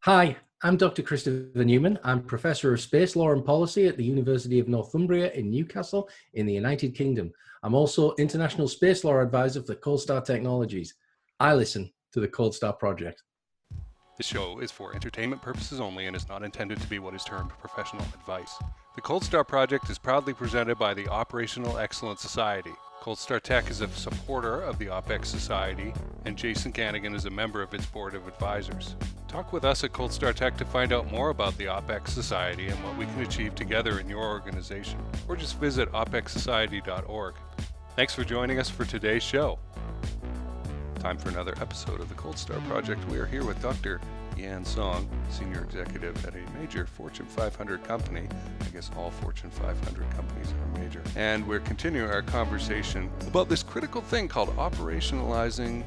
Hi, I'm Dr. Christopher Newman. I'm Professor of Space Law and Policy at the University of Northumbria in Newcastle in the United Kingdom. I'm also International Space Law Advisor for Cold Star Technologies. I listen to the Cold Star Project. This show is for entertainment purposes only and is not intended to be what is termed professional advice. The Cold Star Project is proudly presented by the Operational Excellence Society. Cold Star Tech is a supporter of the OPEX Society, and Jason Kanigan is a member of its board of advisors. Talk with us at Cold Star Tech to find out more about the OPEX Society and what we can achieve together in your organization, or just visit opexsociety.org. Thanks for joining us for today's show. Time for another episode of the Cold Star Project. We are here with Dr. Yan Song, Senior Executive at a major Fortune 500 company. I guess all Fortune 500 companies are major. And we're continuing our conversation about this critical thing called operationalizing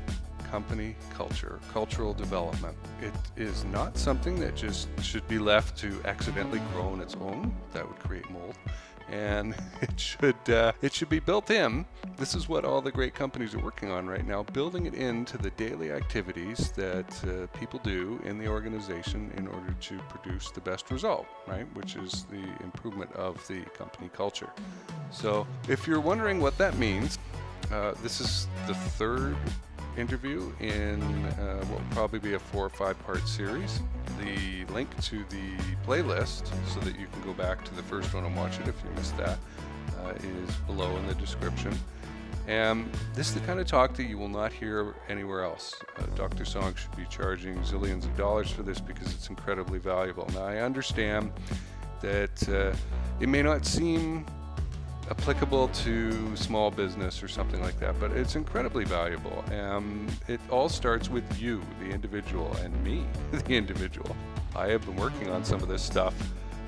company culture, cultural development. It is not something that just should be left to accidentally grow on its own. That would create mold. And it should be built in. This is what all the great companies are working on right now, building it into the daily activities that people do in the organization in order to produce the best result, right? Which is the improvement of the company culture. So if you're wondering what that means, this is the third interview in what will probably be a 4 or 5 part series. The link to the playlist so that you can go back to the first one and watch it if you missed that is below in the description. And this is the kind of talk that you will not hear anywhere else. Dr. Song should be charging zillions of dollars for this because it's incredibly valuable. Now I understand that it may not seem applicable to small business or something like that, but it's incredibly valuable. It all starts with you, the individual, and me, the individual. I have been working on some of this stuff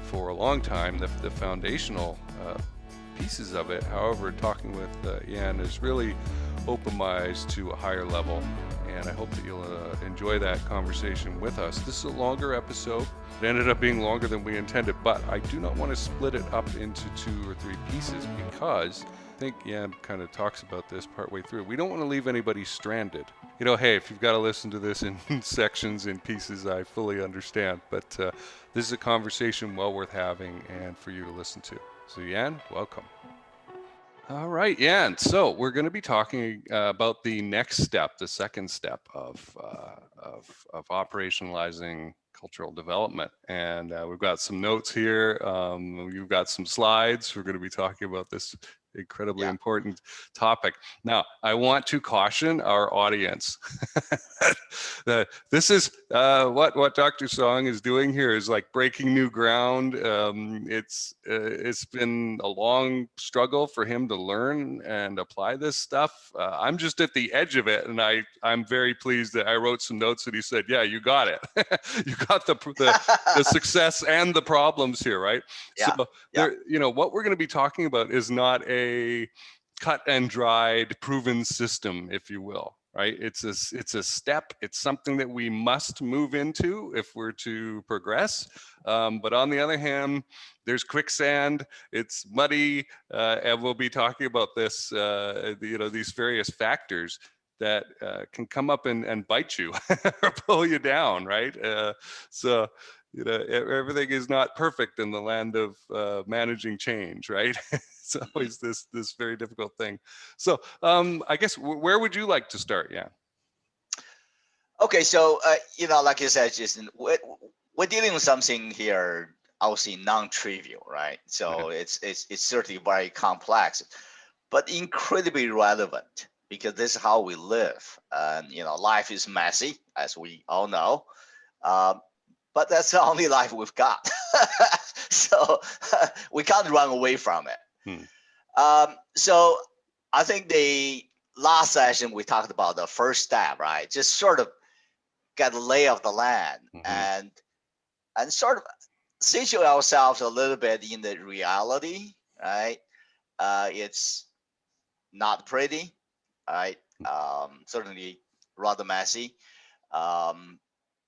for a long time, the foundational pieces of it. However, talking with Yan has really opened my eyes to a higher level, and I hope that you'll enjoy that conversation with us. This is a longer episode. It ended up being longer than we intended, but I do not want to split it up into 2 or 3 pieces because I think Yan kind of talks about this partway through. We don't want to leave anybody stranded. You know, hey, if you've got to listen to this in sections, in pieces, I fully understand, but this is a conversation well worth having and for you to listen to. So Yan, welcome. All right, Yan. So we're going to be talking about the next step, the second step of operationalizing cultural development. And we've got some notes here. You've got some slides. We're going to be talking about this incredibly important topic. Now, I want to caution our audience that this is what Dr. Song is doing here is like breaking new ground. It's been a long struggle for him to learn and apply this stuff. I'm just at the edge of it, and I'm very pleased that I wrote some notes and he said, "Yeah, you got it. You got the success and the problems here, right?" Yeah. So you know what we're going to be talking about is not a cut and dried proven system, if you will, right? It's a step. It's something that we must move into if we're to progress. But on the other hand, there's quicksand. It's muddy, and we'll be talking about this. These various factors that can come up and bite you or pull you down, right? So. You know, everything is not perfect in the land of managing change, right? It's always this very difficult thing. So I guess where would you like to start? Yeah. Okay, so like you said, Jason, we're dealing with something here, I would say non-trivial, right? So it's certainly very complex, but incredibly relevant because this is how we live. And life is messy, as we all know. But that's the only life we've got. So we can't run away from it. So I think the last session we talked about the first step, right? Just sort of get the lay of the land and sort of situate ourselves a little bit in the reality, right? It's not pretty, right? Certainly rather messy.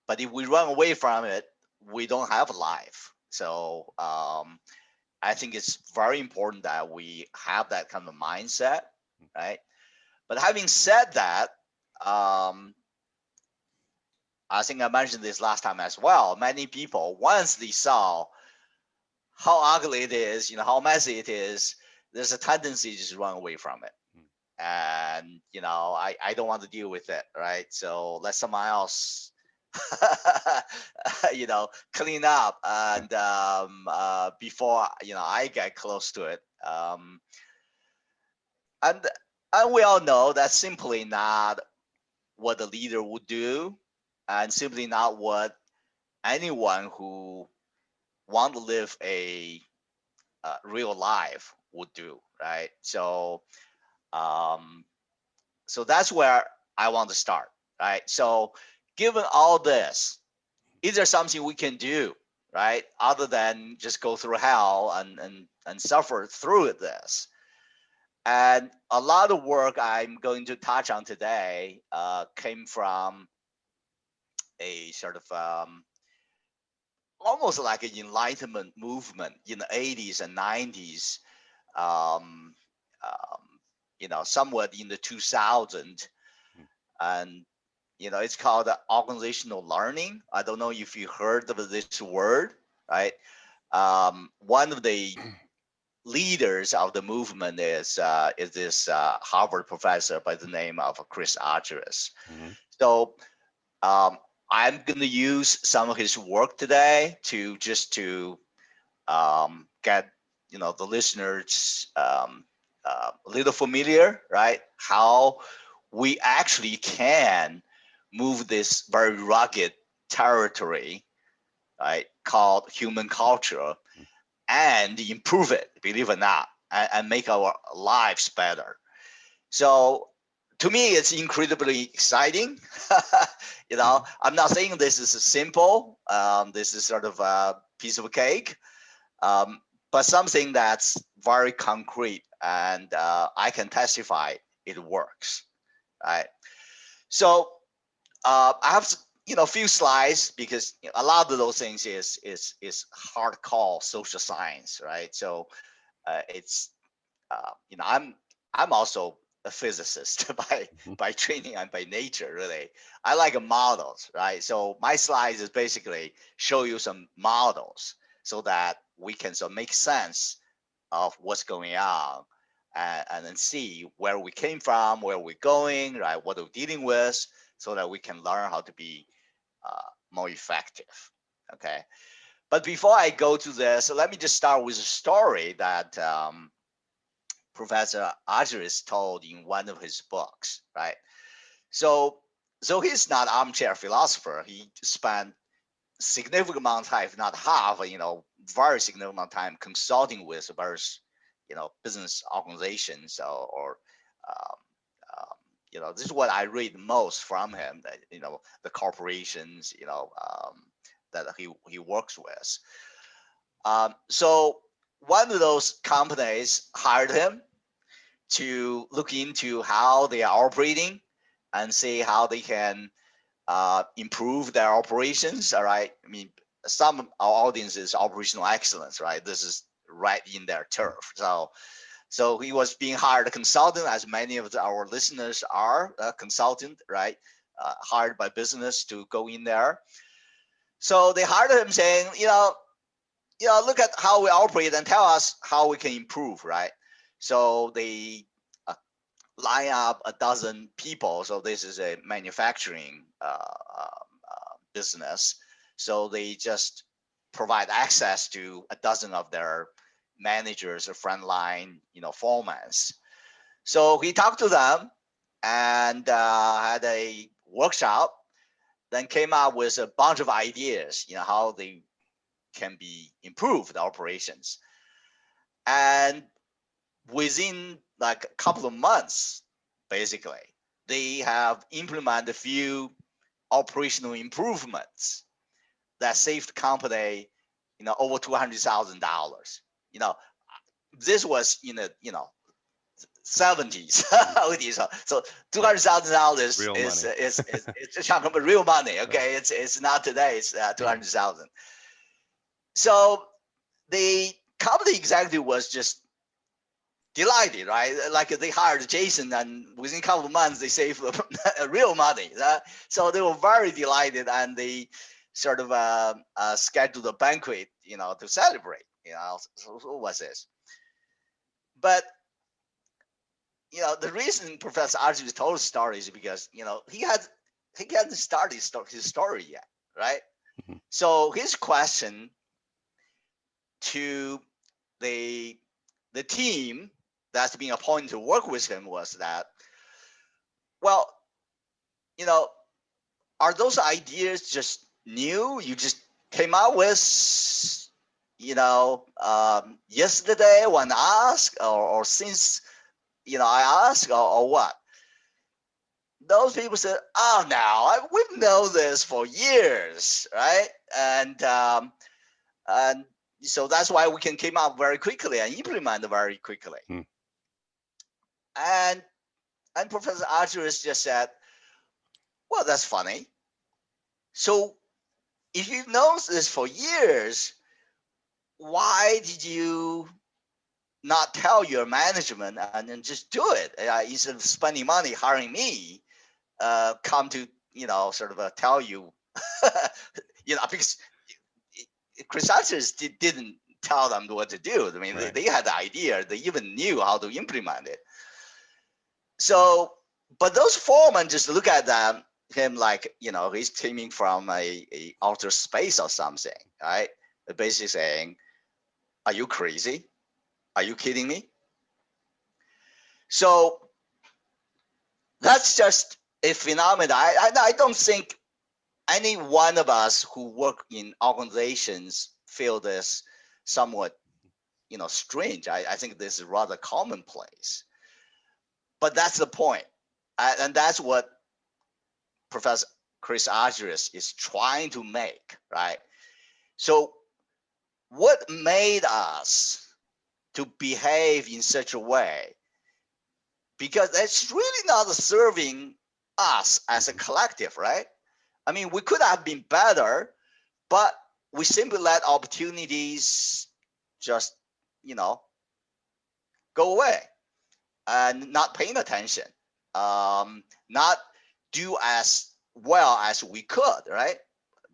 But if we run away from it, we don't have a life. So I think it's very important that we have that kind of mindset, right? But having said that, I think I mentioned this last time as well. Many people, once they saw how ugly it is, how messy it is, there's a tendency to just run away from it. And, I don't want to deal with it, right? So let someone else, clean up and before, I get close to it. And we all know that's simply not what the leader would do, and simply not what anyone who want to live a real life would do, right? So so that's where I want to start, right? So given all this, is there something we can do, right, other than just go through hell and suffer through this? And a lot of work I'm going to touch on today came from a sort of almost like an enlightenment movement in the 80s and 90s, somewhat in the 2000s. And, it's called organizational learning. I don't know if you heard of this word, right? One of the leaders of the movement is this Harvard professor by the name of Chris Argyris. So I'm going to use some of his work today to get the listeners a little familiar, right? How we actually can move this very rugged territory, right, called human culture, and improve it, believe it or not, and make our lives better. So to me, it's incredibly exciting. I'm not saying this is simple. This is sort of a piece of cake, but something that's very concrete, and I can testify it works, right? So I have a few slides, because a lot of those things is hardcore social science, right? So it's I'm also a physicist by training and by nature, really. I like models, right? So my slides is basically show you some models so that we can sort of make sense of what's going on, and then see where we came from, where we're going, right? What we're dealing with, so that we can learn how to be more effective. Okay. But before I go to this, let me just start with a story that Professor Argyris told in one of his books, right? So he's not armchair philosopher. He spent significant amount of time, if not half, very significant amount of time consulting with various, business organizations or this is what I read most from him, that, the corporations, that he works with. So one of those companies hired him to look into how they are operating and see how they can improve their operations. All right. I mean, some of our audience is operational excellence, right? This is right in their turf. So he was being hired a consultant, as many of our listeners are a consultant, right? Hired by business to go in there. So they hired him saying, look at how we operate and tell us how we can improve, right? So they line up a dozen people. So this is a manufacturing business. So they just provide access to a dozen of their managers or frontline, foremans. So he talked to them and had a workshop, then came up with a bunch of ideas, how they can be improved, the operations. And within like a couple of months, basically, they have implemented a few operational improvements that saved the company, over $200,000. This was in the 70s. So $200,000 is a chunk of real money. Okay, it's not today. It's 200,000. So the company executive was just delighted, right? Like they hired Jason, and within a couple of months they saved real money. So they were very delighted, and they sort of scheduled a banquet, to celebrate. So what was this? But the reason Professor Archie told the story is because he hadn't started his story yet, right? Mm-hmm. So his question to the team that's being appointed to work with him was that, well, are those ideas just new? You just came out with, yesterday when asked, or since, I asked, or what? Those people said, oh, no, we've known this for years, right? And so that's why we can came up very quickly and implement very quickly. Hmm. And Professor Archers just said, well, that's funny. So if you've known this for years, why did you not tell your management and then just do it instead of spending money hiring me? Come to sort of tell you, because Chris Archers didn't tell them what to do. I mean, right. they had the idea. They even knew how to implement it. So, but those foremen just look at him like, he's coming from a outer space or something, right? They're basically saying, are you crazy? Are you kidding me? So that's just a phenomenon. I don't think any one of us who work in organizations feel this somewhat, strange. I think this is rather commonplace. But that's the point. And that's what Professor Chris Argyris is trying to make, right? So what made us to behave in such a way? Because it's really not serving us as a collective, right? I mean, we could have been better, but we simply let opportunities just, go away and not paying attention, not do as well as we could, right?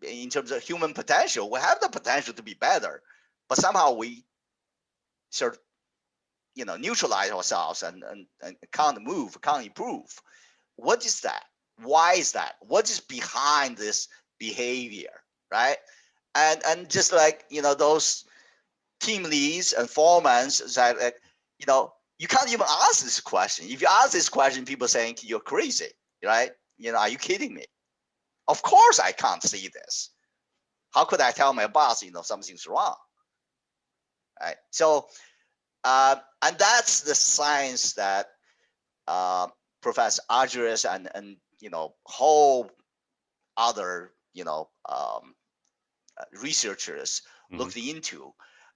In terms of human potential, we have the potential to be better, but somehow we sort of, neutralize ourselves and can't move, can't improve. What is that? Why is that? What is behind this behavior, right? And just like, those team leads and foremen said, you can't even ask this question. If you ask this question, people saying you're crazy, right? Are you kidding me? Of course I can't see this. How could I tell my boss, something's wrong, right? So, and that's the science that Professor Argyris and whole other researchers Mm-hmm. looked into.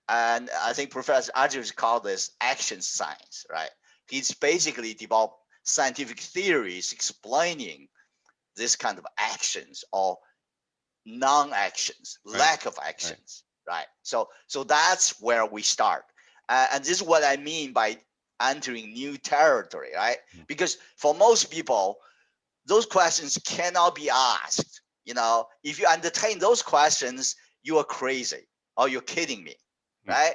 And I think Professor Argyris called this action science, right? He's basically developed scientific theories explaining this kind of actions or non-actions, Right. lack of actions, right? So that's where we start. And this is what I mean by entering new territory, right? Mm. Because for most people, those questions cannot be asked. If you entertain those questions, you are crazy or you're kidding me, right?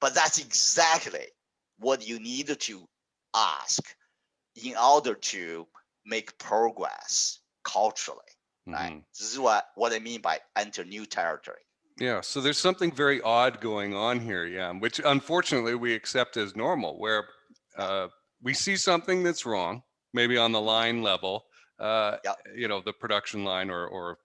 But that's exactly what you need to ask in order to make progress culturally, right? Mm-hmm. This is what I mean by enter new territory. Yeah, so there's something very odd going on here, which unfortunately we accept as normal, where we see something that's wrong, maybe on the line level, the production line or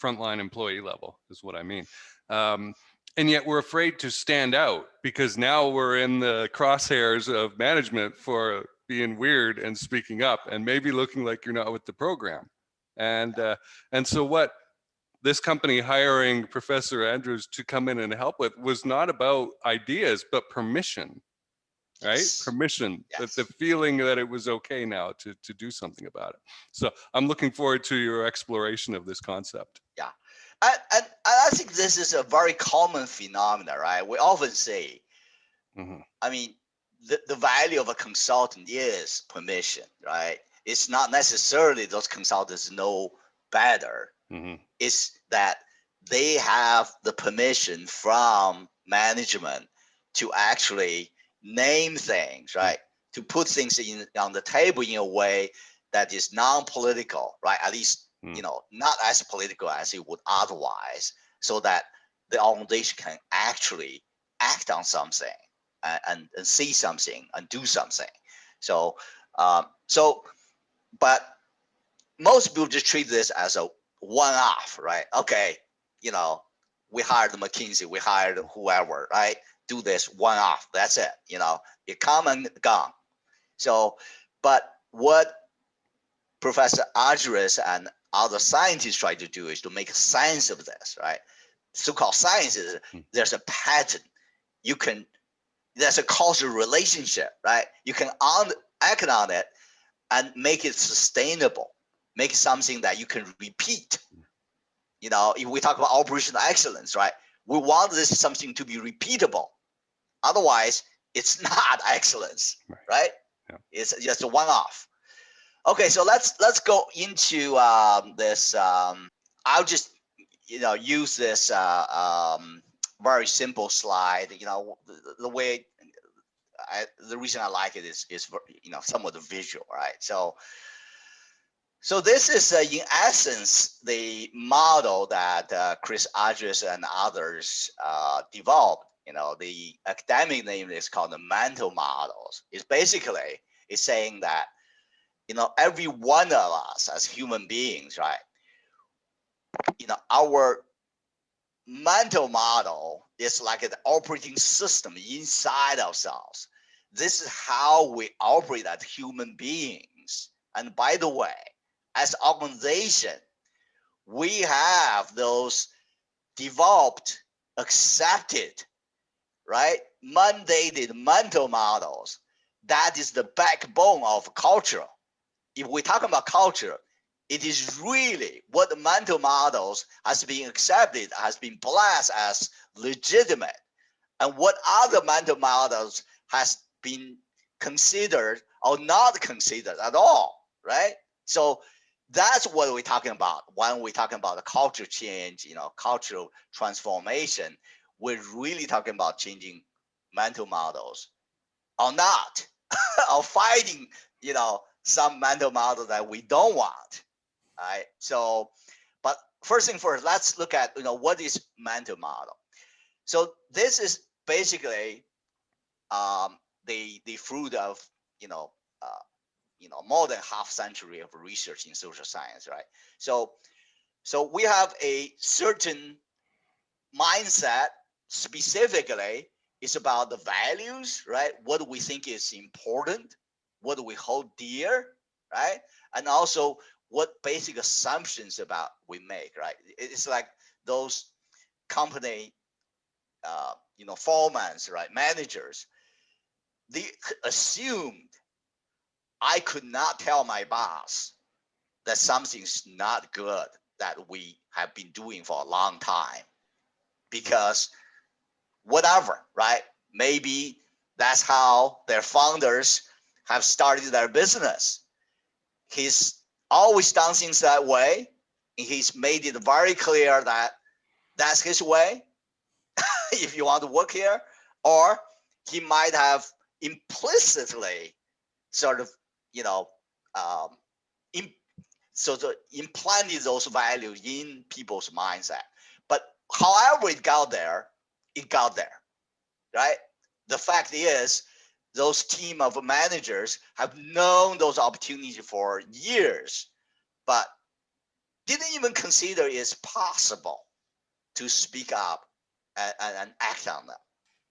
frontline employee level is what I mean. And yet we're afraid to stand out because now we're in the crosshairs of management for being weird and speaking up and maybe looking like you're not with the program. And so what this company hiring Professor Andrews to come in and help with was not about ideas, but permission, right? Yes. Permission, Yes. the feeling that it was okay now to do something about it. So I'm looking forward to your exploration of this concept. Yeah. And I think this is a very common phenomenon, right? We often say, Mm-hmm. I mean, the value of a consultant is permission, right? It's not necessarily those consultants know better. Mm-hmm. It's that they have the permission from management to actually name things, right? To put things on the table in a way that is non-political, right? At least, not as political as it would otherwise, so that the organization can actually act on something and see something and do something. So, but most people just treat this as a one-off, right? Okay, we hired McKinsey, we hired whoever, right? Do this one-off, that's it. It come and gone. So, but what Professor Argyris and other scientists try to do is to make sense of this, right? So-called science is there's a pattern. There's a causal relationship, right? You can act on it and make it sustainable, make it something that you can repeat. If we talk about operational excellence, right? We want this something to be repeatable. Otherwise, it's not excellence, right? Yeah. It's just a one-off. Okay, so let's go into this. I'll just use this very simple slide. The way the reason I like it is somewhat visual, right? So this is in essence the model that Chris Argyris and others developed. The academic name is called the mental models. It's saying that every one of us as human beings, right? Our mental model is like an operating system inside ourselves. This is how we operate as human beings. And by the way, as an organization, we have those developed, accepted, right, mandated mental models. That is the backbone of culture. If we talk about culture, it is really what the mental models has been accepted, has been blessed as legitimate, and what other mental models has been considered or not considered at all, right? So that's what we're talking about when we're talking about the culture change, cultural transformation. We're really talking about changing mental models or not, or fighting, some mental model that we don't want. Right. So, but first thing first, let's look at what is mental model. So this is basically the fruit of more than half century of research in social science, right? So we have a certain mindset. Specifically, it's about the values, right? What do we think is important? What do we hold dear, right? And also what basic assumptions about we make, right? It's like those company, foremans, right? Managers, they assumed I could not tell my boss that something's not good that we have been doing for a long time, because whatever, right? Maybe that's how their founders have started their business. He's always done things that way. And he's made it very clear that that's his way if you want to work here. Or he might have implicitly sort of, implanted those values in people's mindset. But however it got there, right? The fact is, those team of managers have known those opportunities for years, but didn't even consider it's possible to speak up and act on them,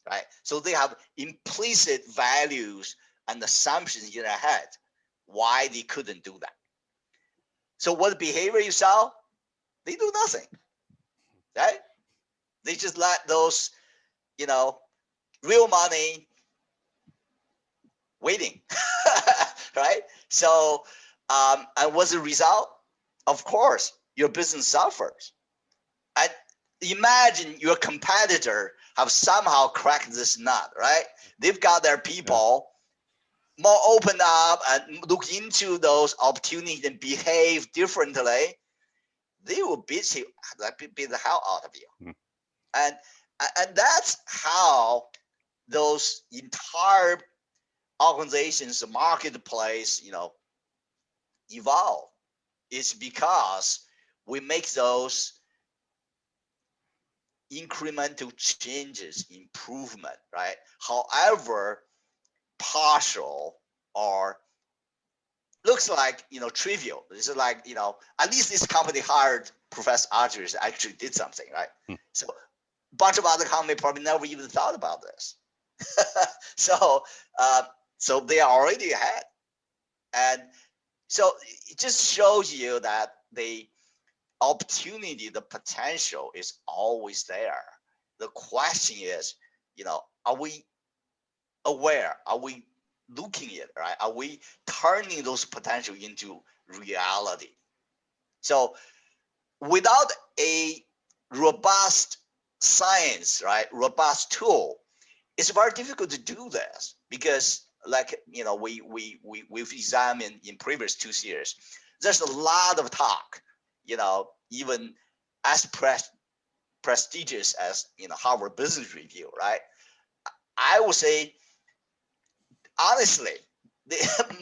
right? So they have implicit values and assumptions in their head why they couldn't do that. So what behavior you saw? They do nothing, right? They just let those, real money waiting, right? So, and what's the result? Of course, your business suffers. And imagine your competitor have somehow cracked this nut, right? They've got their people more open up and look into those opportunities and behave differently. They will beat the hell out of you. And that's how those entire organizations, the marketplace, evolve. It's because we make those incremental changes, improvement, right? However partial or looks like, trivial. This is like, at least this company hired Professor Archers actually did something, right? So a bunch of other companies probably never even thought about this. So they are already ahead. And so it just shows you that the opportunity, the potential is always there. The question is, are we aware? Are we looking at it, right? Are we turning those potential into reality? So without a robust science, right, robust tool, it's very difficult to do this because, like, we've examined in previous 2 series, there's a lot of talk, even as prestigious as Harvard Business Review, right? I would say, honestly,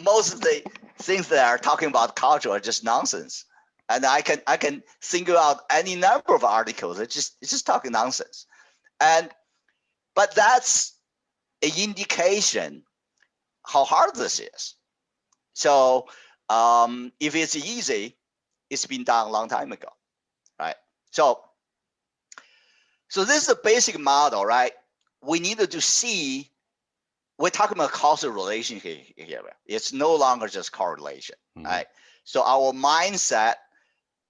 most of the things that are talking about culture are just nonsense. And I can single out any number of articles. It's just talking nonsense. But that's an indication how hard this is. So if it's easy, it's been done a long time ago, right? So this is a basic model, right? We needed to see, we're talking about causal relationship here. It's no longer just correlation, right? So our mindset,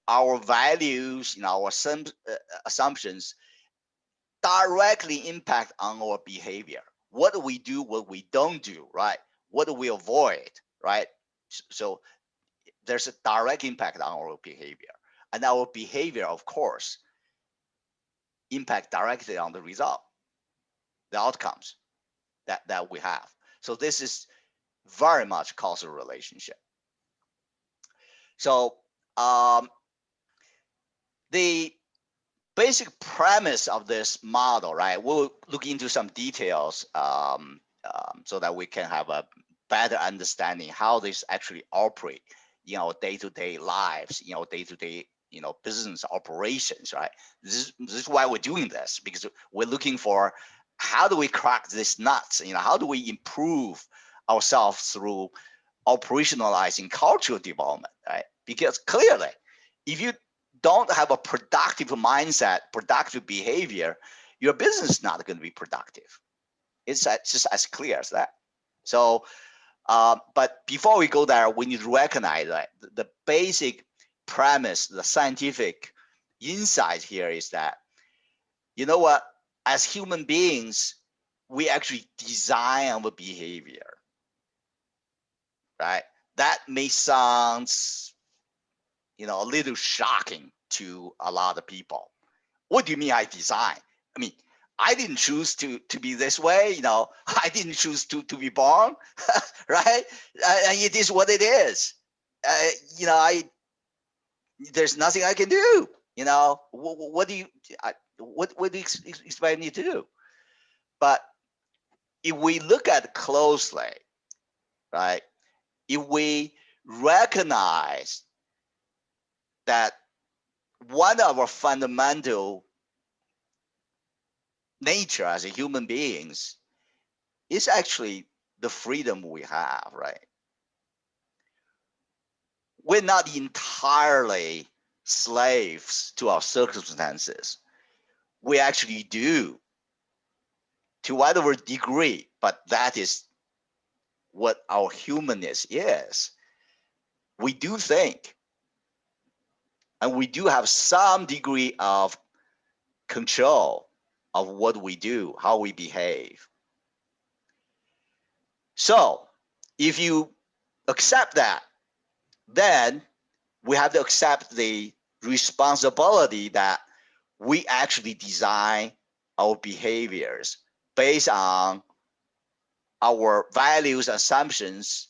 our values, our assumptions directly impact on our behavior. What do we do, what we don't do, right? What do we avoid, right? So there's a direct impact on our behavior. And our behavior, of course, impact directly on the result, the outcomes that we have. So this is very much causal relationship. So the basic premise of this model, right? We'll look into some details so that we can have a better understanding how this actually operate, day-to-day lives, day-to-day, business operations, right? This is why we're doing this, because we're looking for how do we crack this nuts? How do we improve ourselves through operationalizing cultural development, right? Because clearly, if you don't have a productive mindset, productive behavior, your business is not going to be productive. It's just as clear as that. So, but before we go there, we need to recognize that the basic premise, the scientific insight here is that, as human beings, we actually design our behavior, right? That may sound, a little shocking to a lot of people. What do you mean I design? I mean, I didn't choose to be this way, I didn't choose to be born, right? And it is what it is. There's nothing I can do. What do you expect me to do? But if we look at it closely, right? If we recognize that one of our fundamental nature as a human beings is actually the freedom we have, right? We're not entirely slaves to our circumstances. We actually do, to whatever degree, but that is what our humanness is. We do think, and we do have some degree of control of what we do, how we behave. So if you accept that, then we have to accept the responsibility that we actually design our behaviors based on our values, assumptions,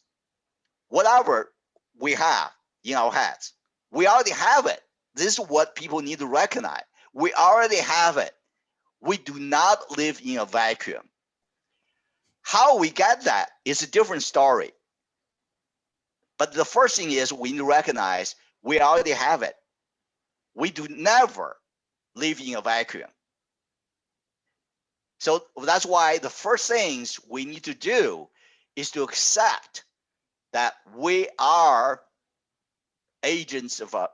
whatever we have in our heads. We already have it. This is what people need to recognize. We already have it. We do not live in a vacuum. How we get that is a different story. But the first thing is we need to recognize we already have it. We do never live in a vacuum. So that's why the first things we need to do is to accept that we are agents of a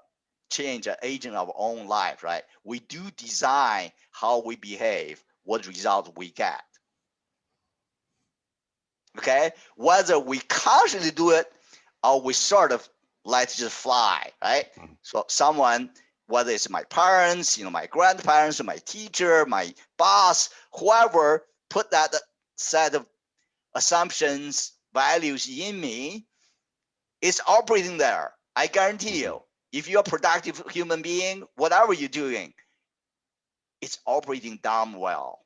change, an agent of our own life, right? We do design how we behave, what result we get. Okay, whether we consciously do it or we sort of let it just fly, right? So someone, whether it's my parents, my grandparents, my teacher, my boss, whoever put that set of assumptions, values in me, it's operating there. I guarantee you, if you're a productive human being, whatever you're doing, it's operating damn well.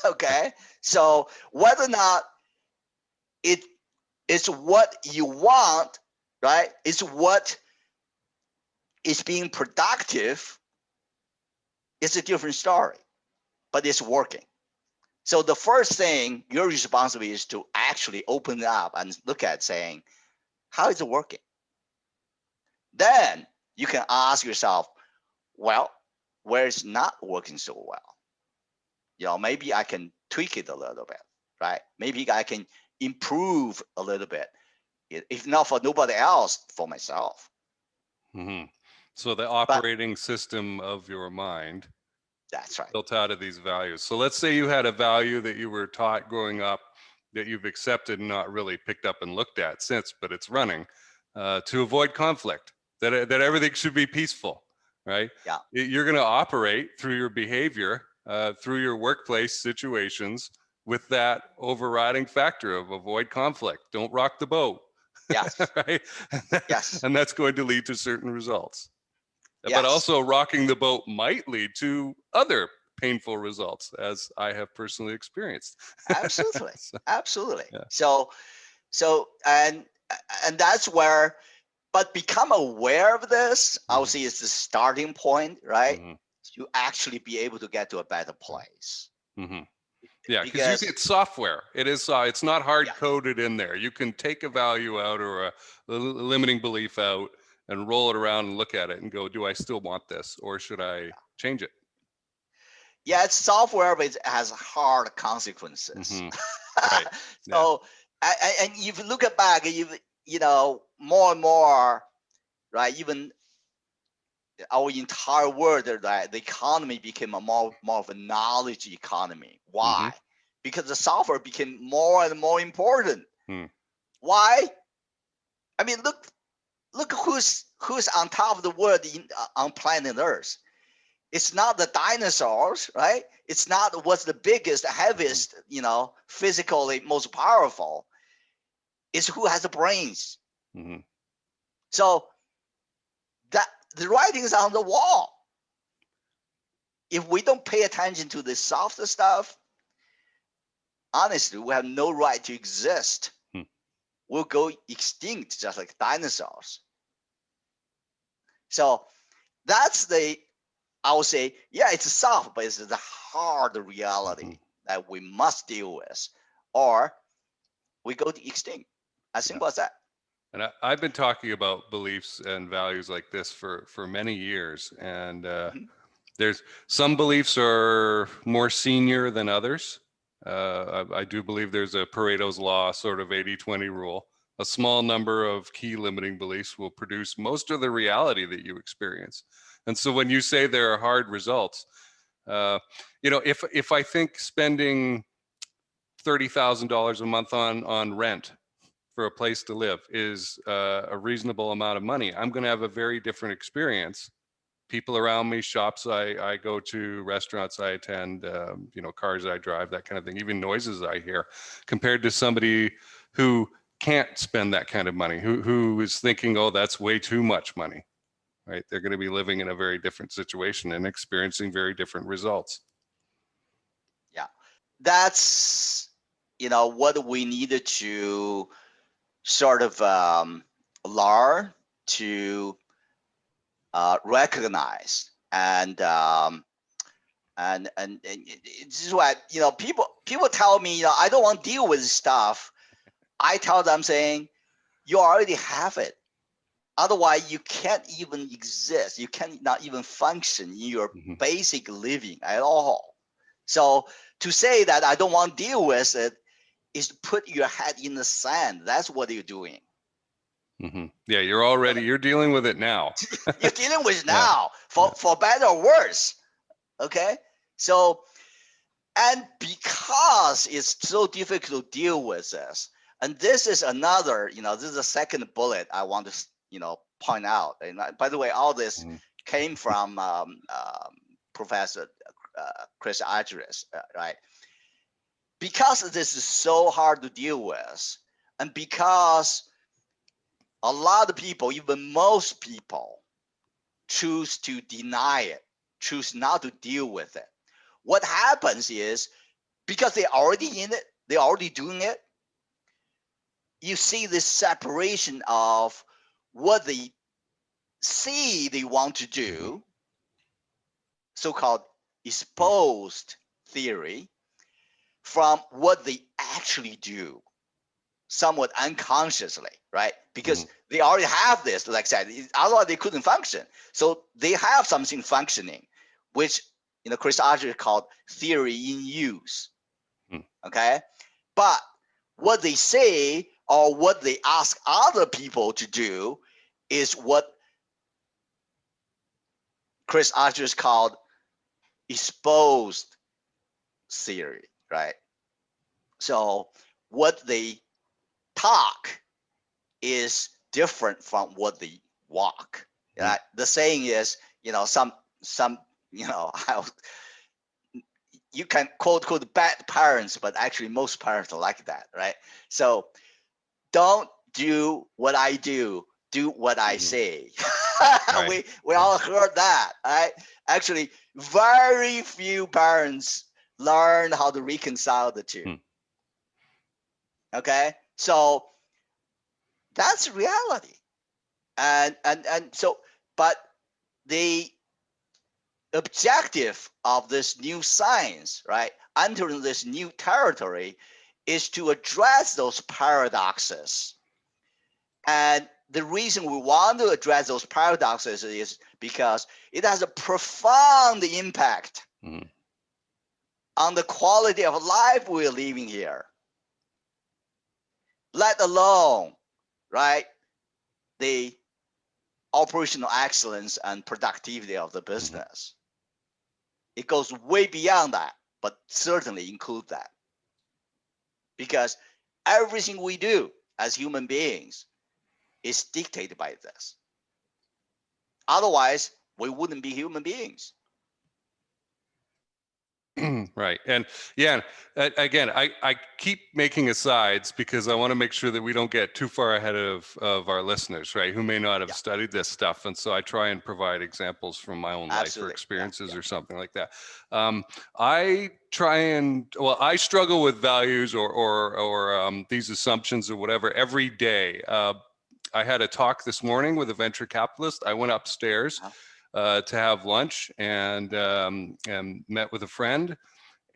Okay, so whether or not it's what you want, right? It's what is being productive. It's a different story, but it's working. So the first thing your responsibility is to actually open it up and look at saying, how is it working? Then you can ask yourself, well, where it's not working so well? Maybe I can tweak it a little bit, right? Maybe I can improve a little bit, if not for nobody else, for myself. Mm-hmm. So the operating system of your mind, that's right, built out of these values. So let's say you had a value that you were taught growing up that you've accepted and not really picked up and looked at since, but it's running, to avoid conflict, that everything should be peaceful, right? Yeah. You're going to operate through your behavior, through your workplace situations, with that overriding factor of avoid conflict, don't rock the boat. Yes. Right? Yes. And that's going to lead to certain results. Yes. But also rocking the boat might lead to other painful results, as I have personally experienced. Absolutely. Absolutely. Yeah. So and that's where, but become aware of this, I would say, is the starting point, right? To actually be able to get to a better place. Yeah, because it's software. It is. It's not hard coded in there. You can take a value out or a limiting belief out and roll it around and look at it and go, do I still want this, or should I change it? Yeah, it's software, but it has hard consequences. Right. So, and if you look back, more and more, right? Even our entire world, right, the economy became a more of a knowledge economy. Why? Because the software became more and more important. Why? I mean, look who's on top of the world on planet Earth. It's not the dinosaurs, right? It's not what's the biggest, heaviest, physically most powerful. It's who has the brains. So that the writing's on the wall. If we don't pay attention to the softer stuff, honestly, we have no right to exist. We'll go extinct just like dinosaurs. So that's I would say, it's soft, but it's the hard reality that we must deal with, or we go to extinct. As simple as that. And I've been talking about beliefs and values like this for many years. And there's some beliefs are more senior than others. I do believe there's a Pareto's law, sort of 80-20 rule. A small number of key limiting beliefs will produce most of the reality that you experience. And so when you say there are hard results, if I think spending $30,000 a month on rent for a place to live is a reasonable amount of money, I'm going to have a very different experience. People around me, shops I go to, restaurants I attend, cars I drive, that kind of thing, even noises I hear, compared to somebody who can't spend that kind of money, who is thinking, oh, that's way too much money, right? They're going to be living in a very different situation and experiencing very different results. Yeah, that's, what we needed to sort of learn to recognize, and this is why, people tell me, I don't want to deal with stuff. I tell them saying, you already have it. Otherwise, you can't even exist. You cannot even function in your basic living at all. So to say that I don't want to deal with it is to put your head in the sand. That's what you're doing. Yeah, you're dealing with it now. You're dealing with it now, for better or worse. Okay? So, and because it's so difficult to deal with this, and this is another, this is the second bullet I want to, point out. And by the way, all this came from Professor Chris Argyris, right? Because this is so hard to deal with, and because a lot of people, even most people, choose to deny it, choose not to deal with it. What happens is, because they're already in it, they're already doing it, you see this separation of what they say they want to do, so-called exposed theory, from what they actually do, somewhat unconsciously, right? Because they already have this, like I said, otherwise they couldn't function. So they have something functioning, which Chris Argyris called theory in use. Okay, but what they say or what they ask other people to do is what Chris Argyris called exposed theory, right? So what they talk is different from what they walk. Right? The saying is, some you can quote bad parents, but actually most parents are like that, right? So don't do what I do what I say. Right. we all heard that, right? Actually, very few parents learn how to reconcile the two. Okay, so that's reality, and so, but the objective of this new science, right, entering this new territory, is to address those paradoxes. And the reason we want to address those paradoxes is because it has a profound impact on the quality of life we're living here, let alone, right, the operational excellence and productivity of the business. It goes way beyond that, but certainly include that. Because everything we do as human beings is dictated by this. Otherwise, we wouldn't be human beings. Right. And yeah, again, I keep making asides because I want to make sure that we don't get too far ahead of our listeners, right, who may not have studied this stuff. And so I try and provide examples from my own life or experiences or something like that. I try and, I struggle with values or these assumptions or whatever every day. I had a talk this morning with a venture capitalist. I went upstairs to have lunch and met with a friend,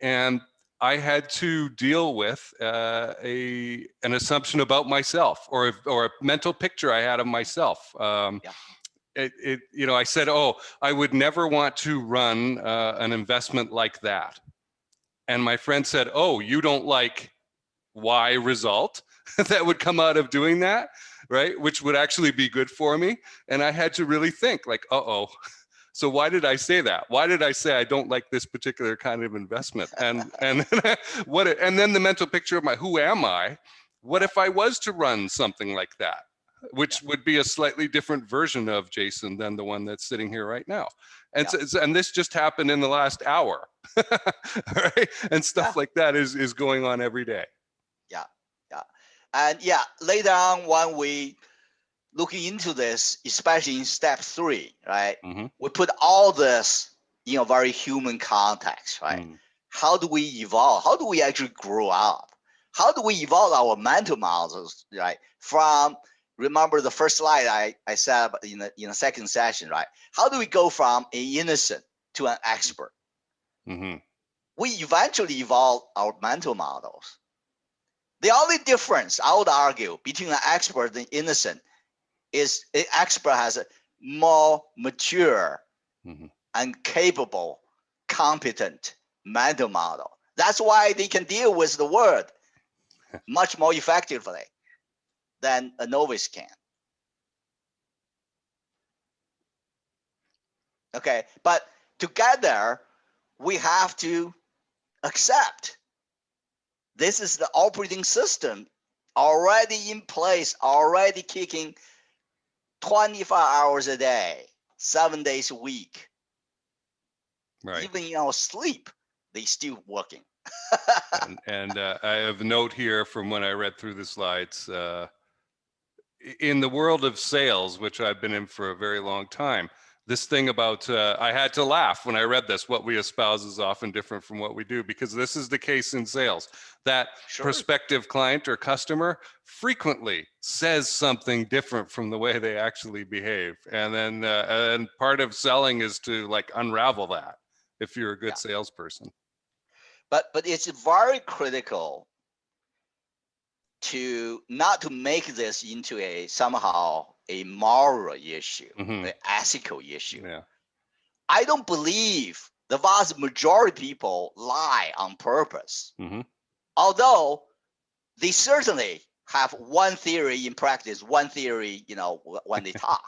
and I had to deal with an assumption about myself or a mental picture I had of myself. I said, I would never want to run an investment like that. And my friend said, you don't like Y result that would come out of doing that, right? Which would actually be good for me. And I had to really think like, so why did I say that? Why did I say I don't like this particular kind of investment? And and then the mental picture of who am I? What if I was to run something like that, which would be a slightly different version of Jason than the one that's sitting here right now. And and this just happened in the last hour, right? And stuff like that is going on every day. And later on when we looking into this, especially in step 3, right? Mm-hmm. We put all this in a very human context, right? Mm. How do we evolve? How do we actually grow up? How do we evolve our mental models, right? From, remember the first slide I said in the second session, right? How do we go from an innocent to an expert? Mm-hmm. We eventually evolve our mental models. The only difference, I would argue, between an expert and innocent is an expert has a more mature Mm-hmm. and capable, competent mental model. That's why they can deal with the world much more effectively than a novice can. Okay, but together we have to accept this is the operating system already in place, already kicking 24 hours a day, 7 days a week. Right. Even in our sleep, they still working. and I have a note here from when I read through the slides. In the world of sales, which I've been in for a very long time, this thing about, I had to laugh when I read this, what we espouse is often different from what we do, because this is the case in sales. That prospective client or customer frequently says something different from the way they actually behave. And then, and part of selling is to like unravel that if you're a good salesperson. But it's very critical to not to make this into a somehow a moral issue, an ethical issue. Yeah. I don't believe the vast majority of people lie on purpose. Although they certainly have one theory in practice, one theory, when they talk.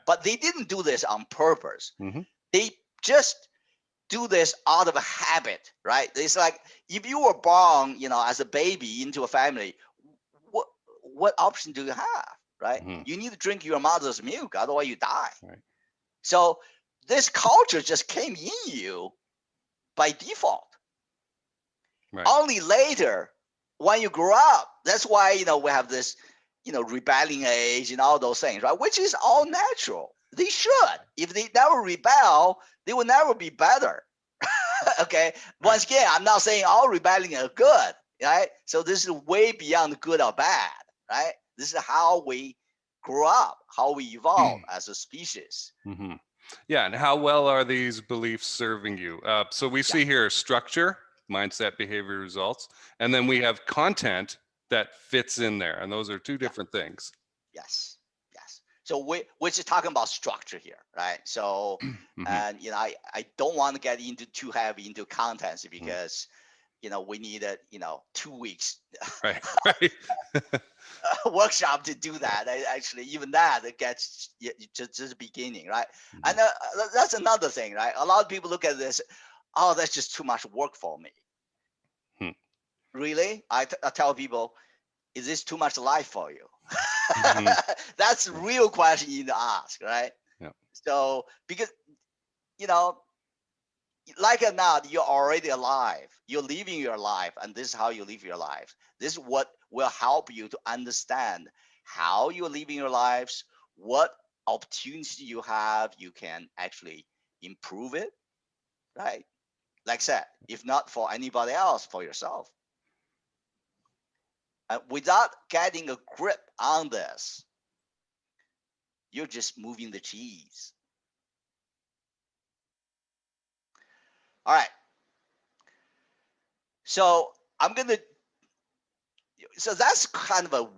But they didn't do this on purpose. They just do this out of a habit, right? It's like if you were born, as a baby into a family, what option do you have, right? You need to drink your mother's milk, otherwise you die. Right. So this culture just came in you by default. Right. Only later, when you grow up, that's why we have this, rebelling age and all those things, right? Which is all natural. They should. If they never rebel, they will never be better. Okay. Once again, I'm not saying all rebelling are good, right? So this is way beyond good or bad, right? This is how we grow up, how we evolve as a species. Yeah, and how well are these beliefs serving you? So we see here structure, mindset, behavior, results, and then we have content that fits in there, and those are two different things. Yes. So we're just talking about structure here, right? So, and I don't want to get into too heavy into contents because we need 2 weeks right. workshop to do that. Actually, even that it gets just the beginning, right? And that's another thing, right? A lot of people look at this, oh, that's just too much work for me. Really? I tell people, is this too much life for you? That's the real question you need to ask, right? So because like or not, you're already alive. You're living your life, and this is how you live your life. This is what will help you to understand how you're living your lives, what opportunities you have, you can actually improve it, right? Like I said, if not for anybody else, for yourself. Without getting a grip on this, you're just moving the cheese. All right. So so that's kind of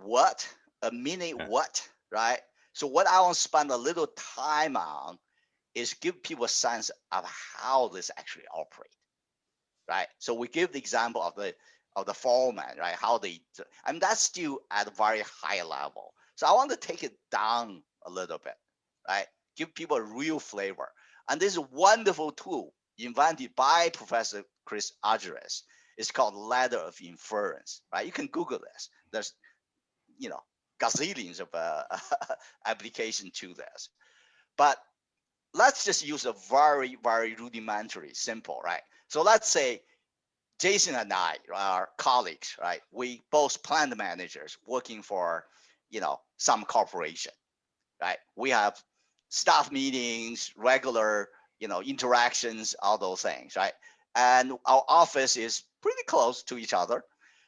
a mini what, right? So what I want to spend a little time on is give people a sense of how this actually operates, right? So we give the example of the foreman, right? How that's still at a very high level. So I want to take it down a little bit, right? Give people a real flavor. And this is a wonderful tool invented by Professor Chris Argyris. It's called ladder of inference, right? You can Google this. There's, gazillions of application to this. But let's just use a very, very rudimentary, simple, right? So let's say Jason and I are colleagues, right? We both plant managers working for, some corporation, right? We have staff meetings, regular, interactions, all those things, right? And our office is pretty close to each other.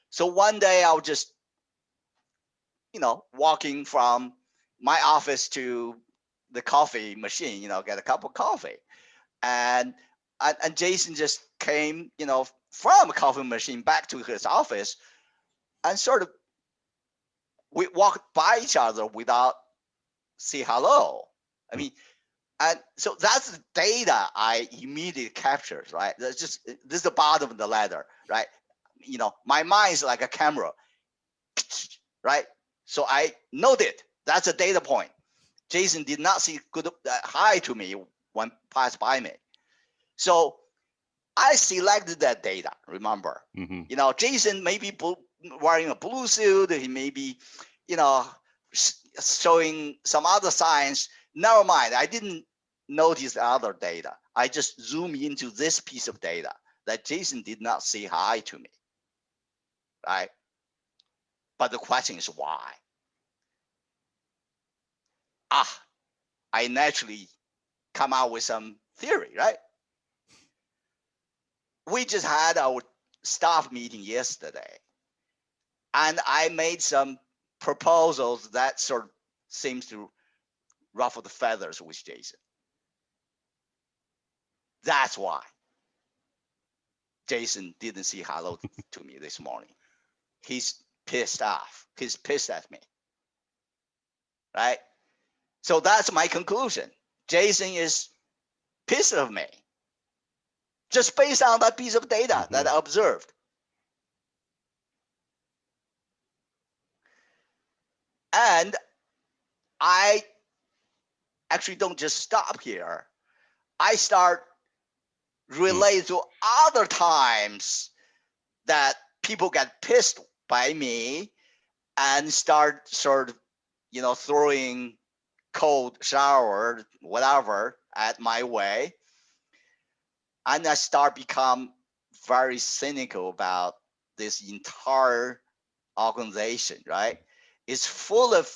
So one day I'll just, walking from my office to the coffee machine, get a cup of coffee. And Jason just came, from a coffee machine back to his office, and sort of we walked by each other without say hello. I mean, and so that's the data I immediately captures, right? This is the bottom of the ladder, right? My mind is like a camera, right? So I noted that's a data point. Jason did not say good hi to me when passed by me. So I selected that data, remember? Jason may be wearing a blue suit. He may be, showing some other signs. Never mind. I didn't notice the other data. I just zoom into this piece of data that Jason did not say hi to me, right? But the question is why? I naturally come out with some theory, right? We just had our staff meeting yesterday, and I made some proposals that sort of seems to ruffle the feathers with Jason. That's why Jason didn't say hello to me this morning. He's pissed off. He's pissed at me, right? So that's my conclusion. Jason is pissed at me just based on that piece of data that I observed. And I actually don't just stop here. I start relating to other times that people get pissed by me and start sort of, throwing cold shower, whatever, at my way. And I start become very cynical about this entire organization, right? It's full of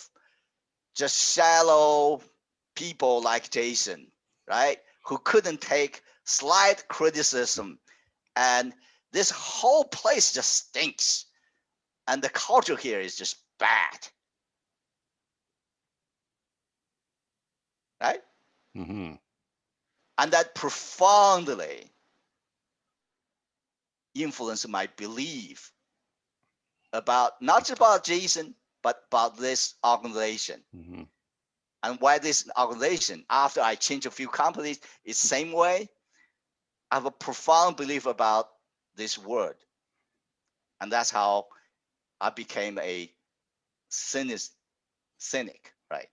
just shallow people like Jason, right? Who couldn't take slight criticism. And this whole place just stinks. And the culture here is just bad. Right? And that profoundly influenced my belief about not just about Jason, but about this organization. And why this organization, after I changed a few companies, is same way. I have a profound belief about this word. And that's how I became a cynic, right?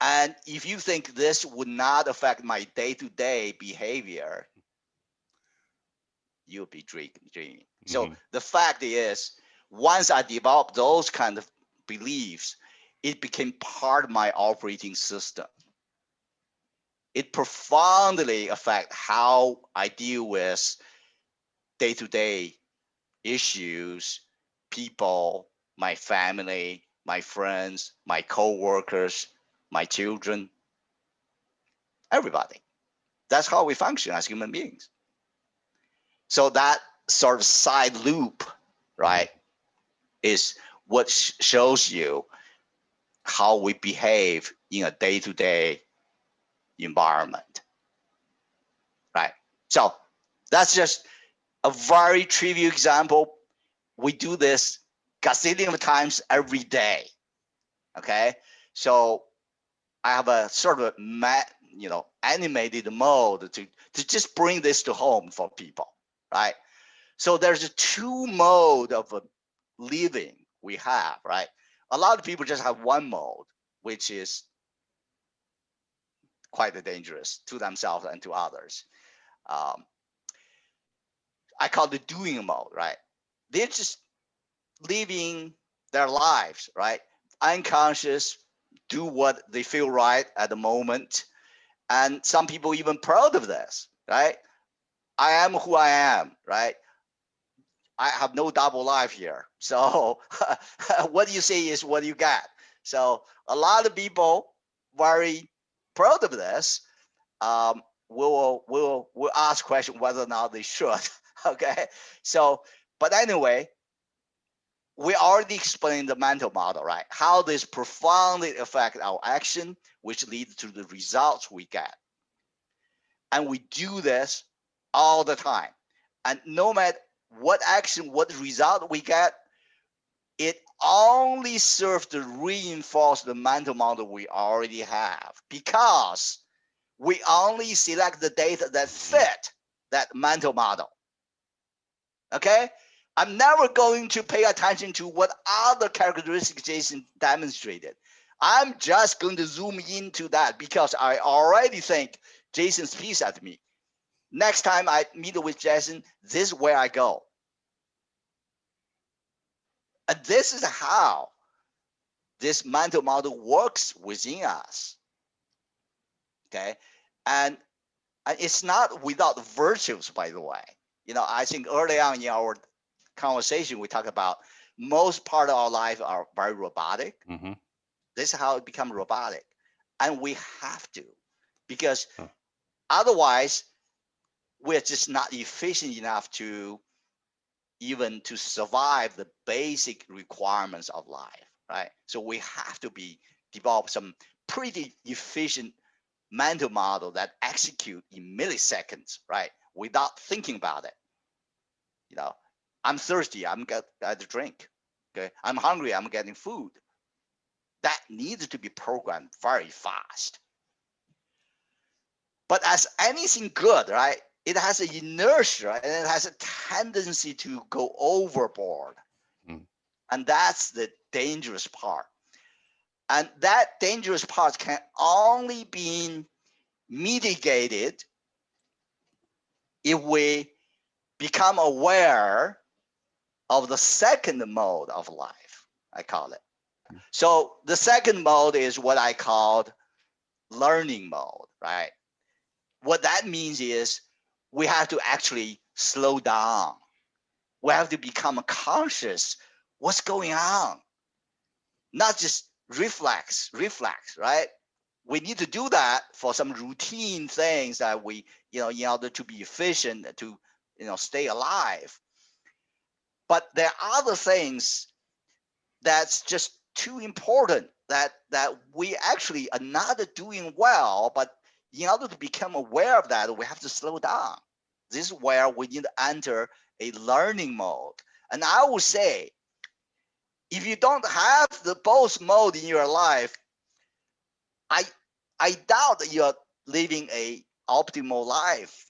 And if you think this would not affect my day-to-day behavior, you'll be dreaming. So the fact is, once I developed those kind of beliefs, it became part of my operating system. It profoundly affects how I deal with day-to-day issues, people, my family, my friends, my co-workers, my children, everybody. That's how we function as human beings. So that sort of side loop, right, is what shows you how we behave in a day-to-day environment, right? So that's just a very trivial example. We do this gazillion of times every day, okay? So I have a sort of animated mode to just bring this to home for people, right? So there's a two mode of living we have, right? A lot of people just have one mode, which is quite dangerous to themselves and to others. I call it the doing mode, right? They're just living their lives, right? Unconscious, do what they feel right at the moment. And some people even proud of this, right? I am who I am, right? I have no double life here. So what you say is what you get. So a lot of people very proud of this. We'll ask question whether or not they should. Okay. So, but anyway, we already explained the mental model, right? How this profoundly affect our action, which leads to the results we get. And we do this all the time. And no matter what action, what result we get, it only serves to reinforce the mental model we already have, because we only select the data that fit that mental model. Okay? I'm never going to pay attention to what other characteristics Jason demonstrated. I'm just going to zoom into that because I already think Jason speaks at me. Next time I meet with Jason, this is where I go. And this is how this mental model works within us. Okay? And it's not without virtues, by the way. You know, I think early on in our conversation, we talk about most part of our life are very robotic. Mm-hmm. This is how it becomes robotic. And we have to, because otherwise we're just not efficient enough to even to survive the basic requirements of life, right? So we have to develop some pretty efficient mental model that execute in milliseconds, right? Without thinking about it. You know, I'm thirsty, I'm get a drink. Okay, I'm hungry, I'm getting food. That needs to be programmed very fast. But as anything good, right? It has an inertia and it has a tendency to go overboard. Mm. And that's the dangerous part. And that dangerous part can only be mitigated if we become aware of the second mode of life, I call it. So the second mode is what I called learning mode, right? What that means is we have to actually slow down. We have to become conscious what's going on, not just reflex, right? We need to do that for some routine things that we, you know, in order to be efficient, to, you know, stay alive. But there are other things that's just too important that we actually are not doing well, but in order to become aware of that, we have to slow down. This is where we need to enter a learning mode. And I would say, if you don't have the both mode in your life, I doubt that you're living a optimal life.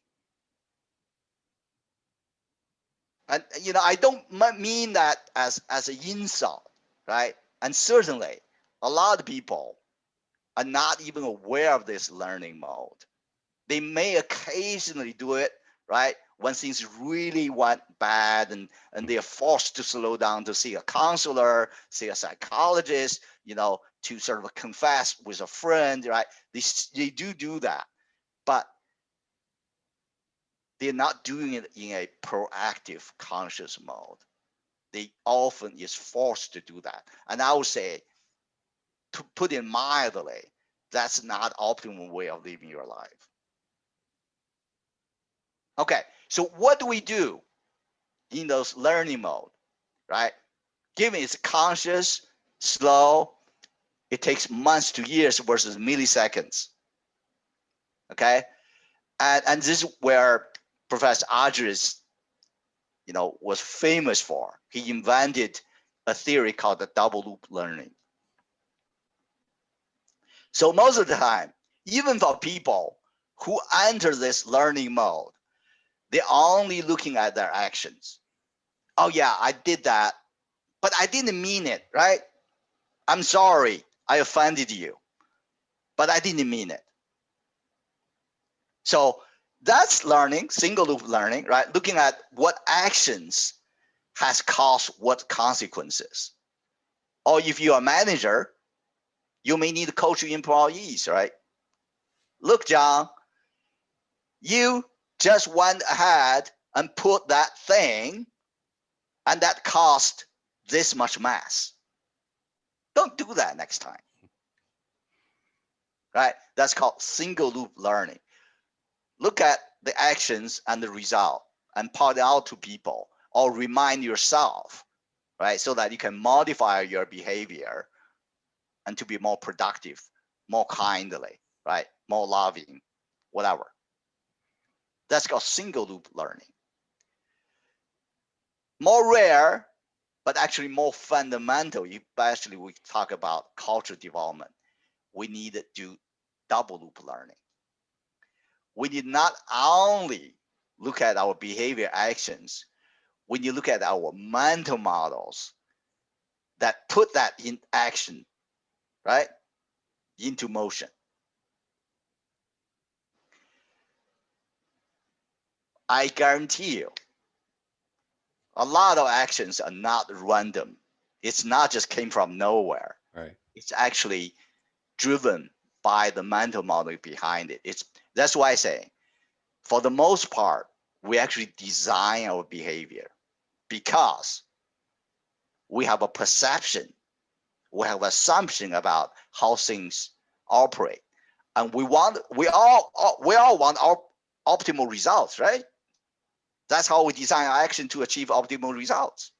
And you know, I don't mean that as an insult, right? And certainly, a lot of people are not even aware of this learning mode. They may occasionally do it, right? When things really went bad and they are forced to slow down to see a counselor, see a psychologist, you know, to sort of confess with a friend, right? They do that, but they're not doing it in a proactive conscious mode. They often is forced to do that. And I would say, to put it mildly, that's not optimal way of living your life. Okay, so what do we do in those learning mode, right? Given it's conscious, slow, it takes months to years versus milliseconds. Okay, and this is where Professor Argyris, you know, was famous for. He invented a theory called the double loop learning. So most of the time, even for people who enter this learning mode, they're only looking at their actions. Oh yeah, I did that, but I didn't mean it, right? I'm sorry, I offended you, but I didn't mean it. So that's learning, single loop learning, right? Looking at what actions has caused what consequences. Or if you're a manager, you may need to coach your employees, right? Look, John, you just went ahead and put that thing, and that cost this much mass. Don't do that next time. Right? That's called single loop learning. Look at the actions and the result and point it out to people or remind yourself, right? So that you can modify your behavior and to be more productive, more kindly, right? More loving, whatever. That's called single loop learning. More rare, but actually more fundamental, especially we talk about culture development. We need to do double loop learning. We need not only look at our behavior actions, we need to look at our mental models that put that in action, right? Into motion. I guarantee you, a lot of actions are not random. It's not just came from nowhere. Right. It's actually driven by the mental model behind it. That's why I say, for the most part, we actually design our behavior because we have a perception, we have assumption about how things operate, and we all want our optimal results, right? That's how we design our action to achieve optimal results.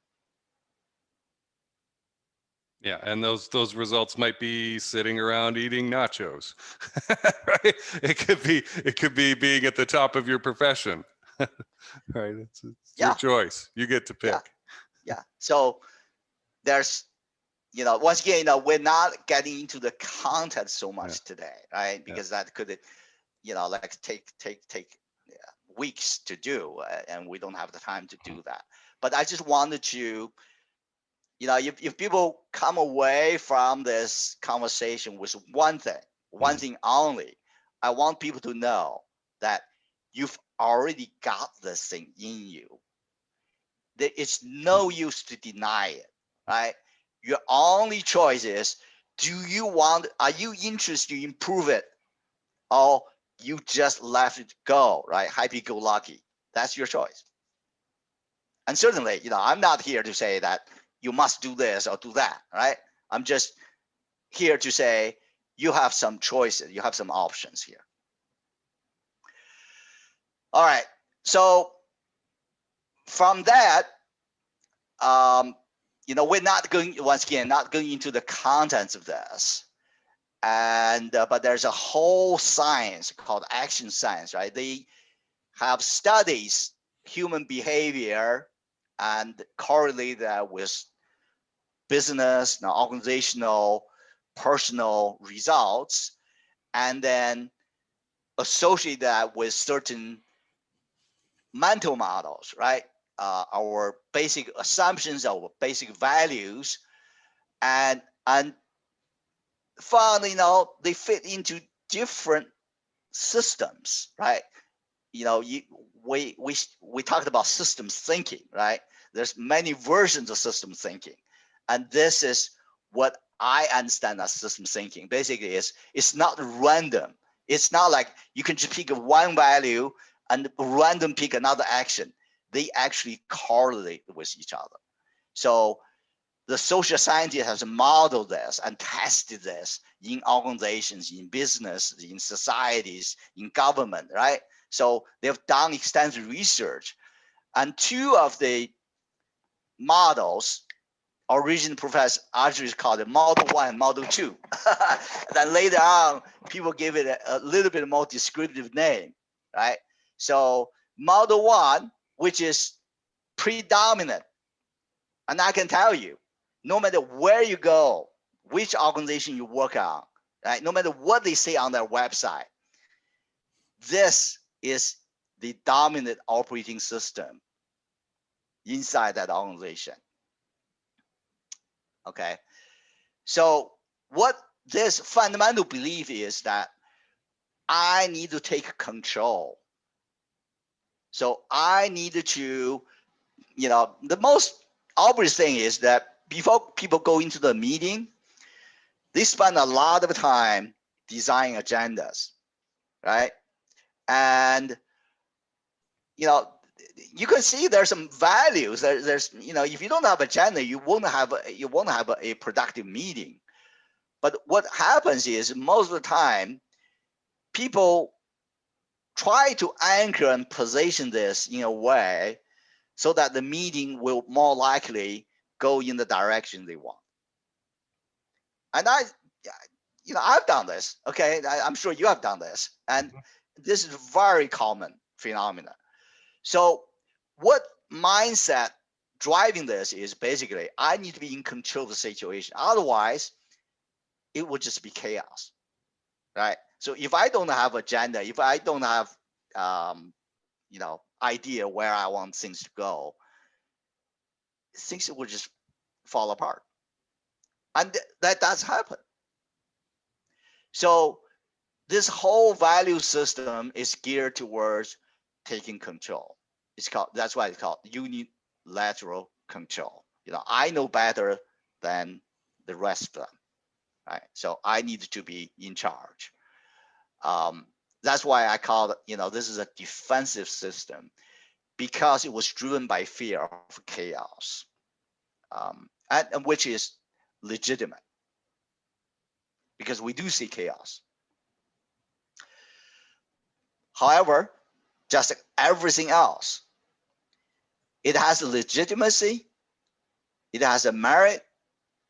Yeah, and those results might be sitting around eating nachos, right? It could be being at the top of your profession, right? It's your choice. You get to pick. Yeah. So there's, once again, we're not getting into the content so much today, right? Because that could, like take weeks to do, and we don't have the time to do that. But I just wanted to, if people come away from this conversation with one thing only, I want people to know that you've already got this thing in you. It's no use to deny it, right? Your only choice is, are you interested to improve it, or you just let it go, right? Happy-go-lucky. That's your choice. And certainly, I'm not here to say that you must do this or do that, right? I'm just here to say you have some choices, you have some options here. All right, so from that, we're not going, once again, not going into the contents of this, and but there's a whole science called action science, right? They have studies human behavior and correlate that with business, organizational, personal results, and then associate that with certain mental models, right? Our basic assumptions, our basic values, and finally, they fit into different systems, right? We talked about systems thinking, right? There's many versions of system thinking, and this is what I understand as system thinking. Basically, it's not random. It's not like you can just pick one value and random pick another action. They actually correlate with each other. So the social scientist has modeled this and tested this in organizations, in business, in societies, in government, right? So they've done extensive research, and two of the models, originally Professor Archie called it Model 1 and Model 2. Then later on, people gave it a little bit more descriptive name, right? So Model 1, which is predominant, and I can tell you, no matter where you go, which organization you work on, right? No matter what they say on their website, this is the dominant operating system inside that organization. Okay, so what this fundamental belief is that I need to take control. So I need to, the most obvious thing is that before people go into the meeting, they spend a lot of time designing agendas, right? And you can see there's some values. There's if you don't have agenda, you won't have a productive meeting. But what happens is most of the time, people try to anchor and position this in a way so that the meeting will more likely go in the direction they want. And I've done this. Okay, I'm sure you have done this, and this is a very common phenomenon. So what mindset driving this is basically, I need to be in control of the situation. Otherwise, it would just be chaos, right? So if I don't have agenda, if I don't have, idea where I want things to go, things will just fall apart. And that does happen. So this whole value system is geared towards taking control. That's why it's called unilateral control. I know better than the rest of them, right? So I need to be in charge. That's why I call it, this is a defensive system, because it was driven by fear of chaos, and which is legitimate, because we do see chaos. However, just like everything else, it has a legitimacy, it has a merit,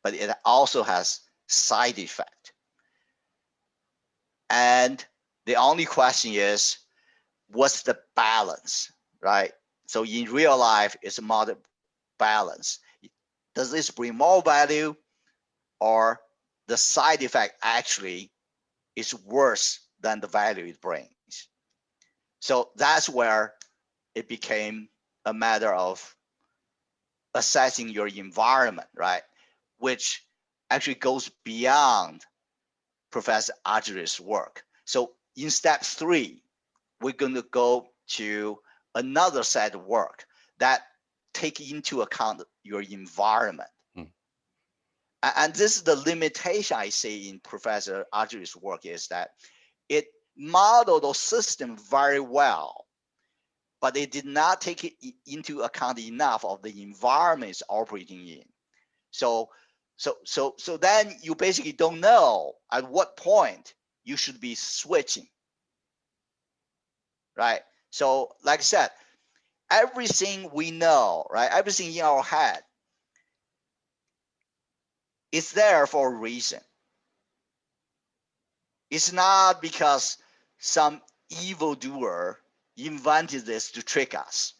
but it also has side effect. And the only question is, what's the balance, right? So in real life, it's a moderate balance. Does this bring more value, or the side effect actually is worse than the value it brings? So that's where it became a matter of assessing your environment, right? Which actually goes beyond Professor Ajri's work. So in step 3, we're going to go to another set of work that take into account your environment. And this is the limitation I see in Professor Ajri's work, is that it modeled the system very well, but it did not take it into account enough of the environment it's operating in. So then you basically don't know at what point you should be switching, right? So like I said, everything we know, right? Everything in our head is there for a reason. It's not because some evildoer invented this to trick us.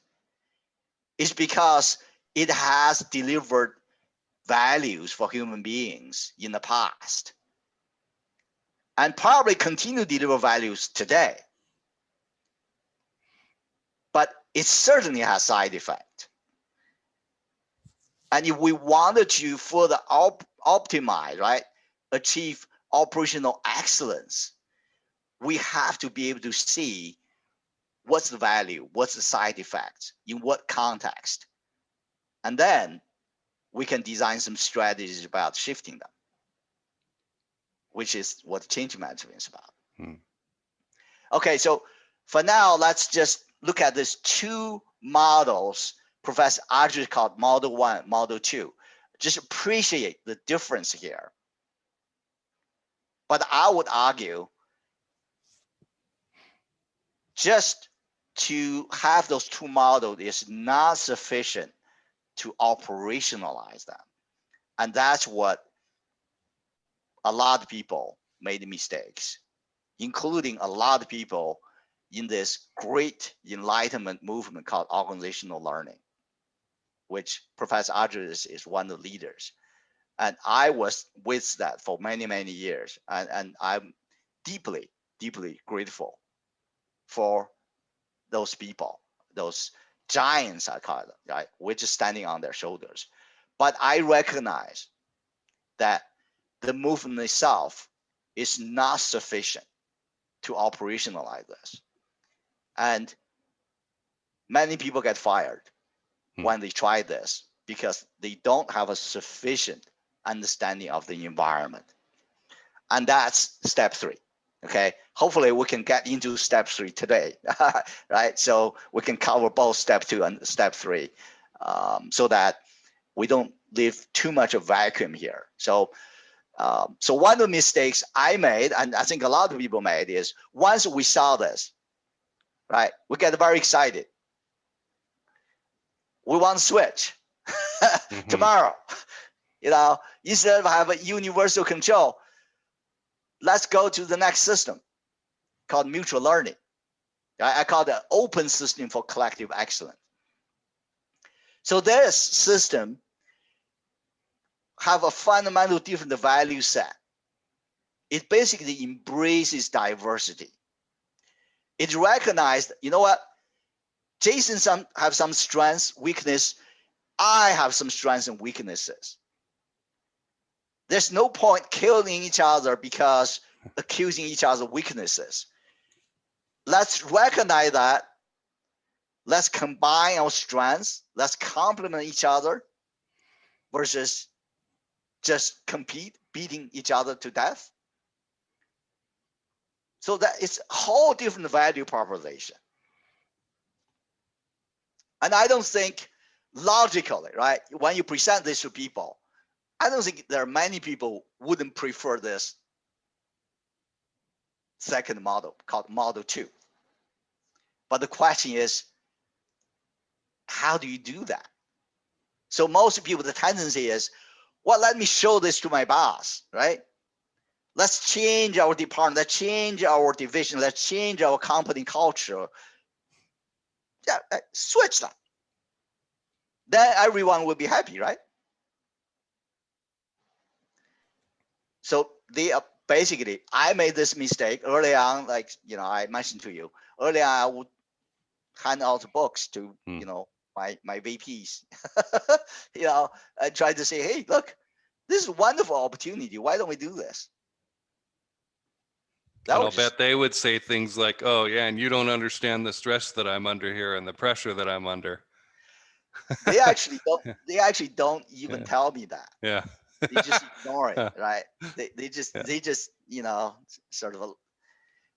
It's because it has delivered values for human beings in the past, and probably continue to deliver values today. But it certainly has side effect. And if we wanted to further optimize, right, achieve operational excellence, we have to be able to see what's the value, what's the side effects, in what context. And then we can design some strategies about shifting them, which is what change management is about. Okay, so for now, let's just look at these 2 models Professor Ajri called Model 1, Model 2. Just appreciate the difference here. But I would argue, just to have those 2 models is not sufficient to operationalize them. And that's what a lot of people made mistakes, including a lot of people in this great enlightenment movement called organizational learning, which Professor Ajri is one of the leaders. And I was with that for many, many years. And I'm deeply, deeply grateful for those people, those giants, I call them, right? We're just standing on their shoulders. But I recognize that the movement itself is not sufficient to operationalize this. And many people get fired when they try this, because they don't have a sufficient understanding of the environment. And that's step 3. Okay, hopefully we can get into step 3 today, right? So we can cover both step 2 and step 3, so that we don't leave too much of vacuum here. So one of the mistakes I made, and I think a lot of people made, is once we saw this, right, we get very excited. We want to switch tomorrow. You know, instead of have a universal control, let's go to the next system called mutual learning. I call it an open system for collective excellence. So this system have a fundamental different value set. It basically embraces diversity. It recognized, you know what, Jason have some strengths, weakness. I have some strengths and weaknesses. There's no point killing each other because accusing each other of weaknesses. Let's recognize that. Let's combine our strengths. Let's complement each other versus just compete, beating each other to death. So that it's a whole different value proposition. And I don't think logically, right, when you present this to people, I don't think there are many people wouldn't prefer this second model called model 2. But the question is, how do you do that? So most people, the tendency is, well, let me show this to my boss, right? Let's change our department, let's change our division, let's change our company culture. Yeah, switch that. Then everyone will be happy, right? So they basically, I made this mistake early on, like, you know, I mentioned to you, early on I would hand out books to, you know, my VPs, you know, I tried to say, hey, look, this is a wonderful opportunity. Why don't we do this? And I'll bet they would say things like, oh yeah, and you don't understand the stress that I'm under here and the pressure that I'm under. They actually don't even tell me that. Yeah. They just ignore it, right? They just, you know, sort of,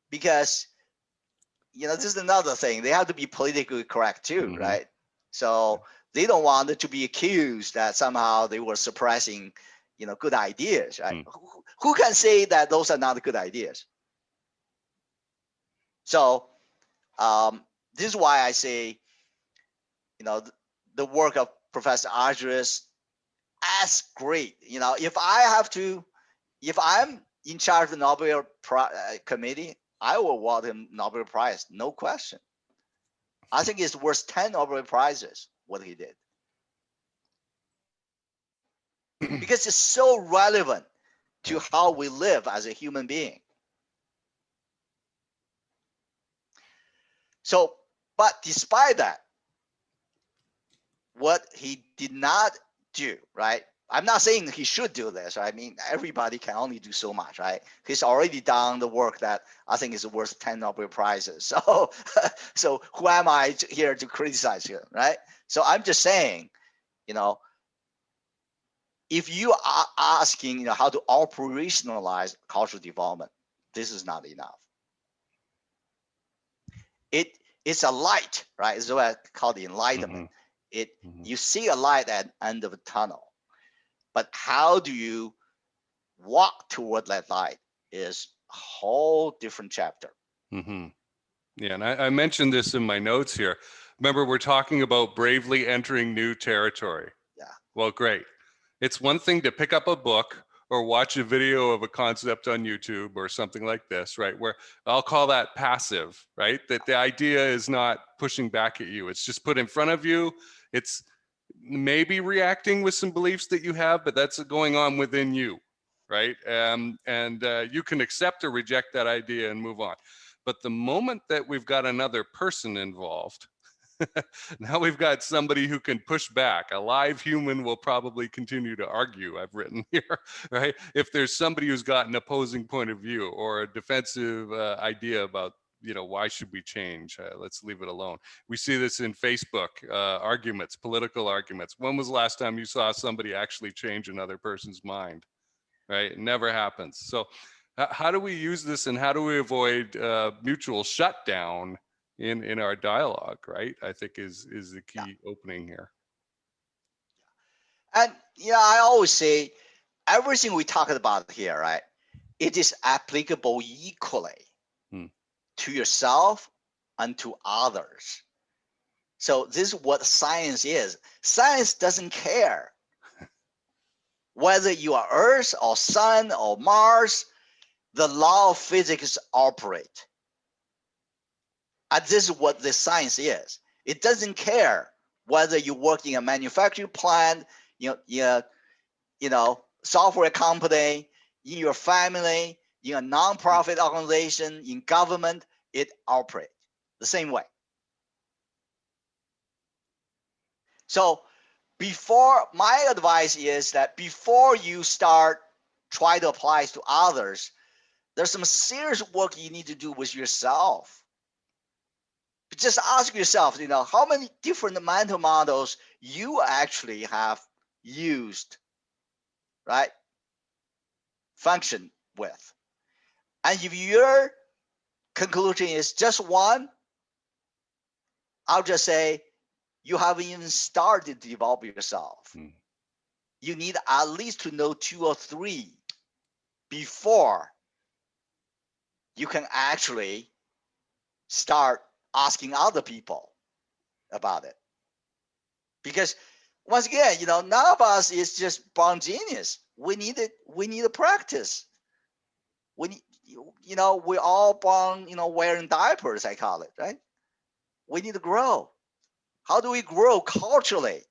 because, you know, this is another thing. They have to be politically correct too, right? So they don't want it to be accused that somehow they were suppressing, you know, good ideas, right? Who can say that those are not good ideas? So this is why I say, you know, the work of Professor Argyris, as great. You know, if I'm in charge of the Nobel committee, I will award him Nobel Prize, no question. I think it's worth 10 Nobel Prizes, what he did. Because it's so relevant to how we live as a human being. So, but despite that, what he did not do, right? I'm not saying he should do this. I mean, everybody can only do so much, right? He's already done the work that I think is worth 10 Nobel Prizes. So, so who am I here to criticize him, right? So I'm just saying, you know, if you are asking, you know, how to operationalize cultural development, this is not enough. It's a light, right? It's what I call the enlightenment. You see a light at the end of a tunnel, but how do you walk toward that light is a whole different chapter. Yeah, and I mentioned this in my notes here. Remember, we're talking about bravely entering new territory. Yeah. Well, great. It's one thing to pick up a book or watch a video of a concept on YouTube or something like this, right? Where I'll call that passive, right? That the idea is not pushing back at you. It's just put in front of you. It's maybe reacting with some beliefs that you have, but that's going on within you, right? And you can accept or reject that idea and move on. But the moment that we've got another person involved, now we've got somebody who can push back. A live human will probably continue to argue, I've written here, right? If there's somebody who's got an opposing point of view or a defensive idea about, you know, why should we change? Let's leave it alone. We see this in Facebook arguments, political arguments. When was the last time you saw somebody actually change another person's mind, right? It never happens. So How do we use this, and how do we avoid mutual shutdown in our dialogue? Right, I think is the key opening here. And I always say everything we talked about here, right? It is applicable equally to yourself and to others. So this is what science is. Science doesn't care whether you are Earth or Sun or Mars. The law of physics operate. And this is what the science is. It doesn't care whether you work in a manufacturing plant, software company, in your family, in a nonprofit organization, in government, it operates the same way. So my advice is that before you start try to apply it to others, there's some serious work you need to do with yourself. Just ask yourself, how many different mental models you actually have used, right? Function with. And if your conclusion is just one, I'll just say you haven't even started to develop yourself. You need at least to know 2 or 3 before you can actually start asking other people about it. Because once again, none of us is just born genius. We need to practice. We're all born, wearing diapers, I call it, right? We need to grow. How do we grow culturally?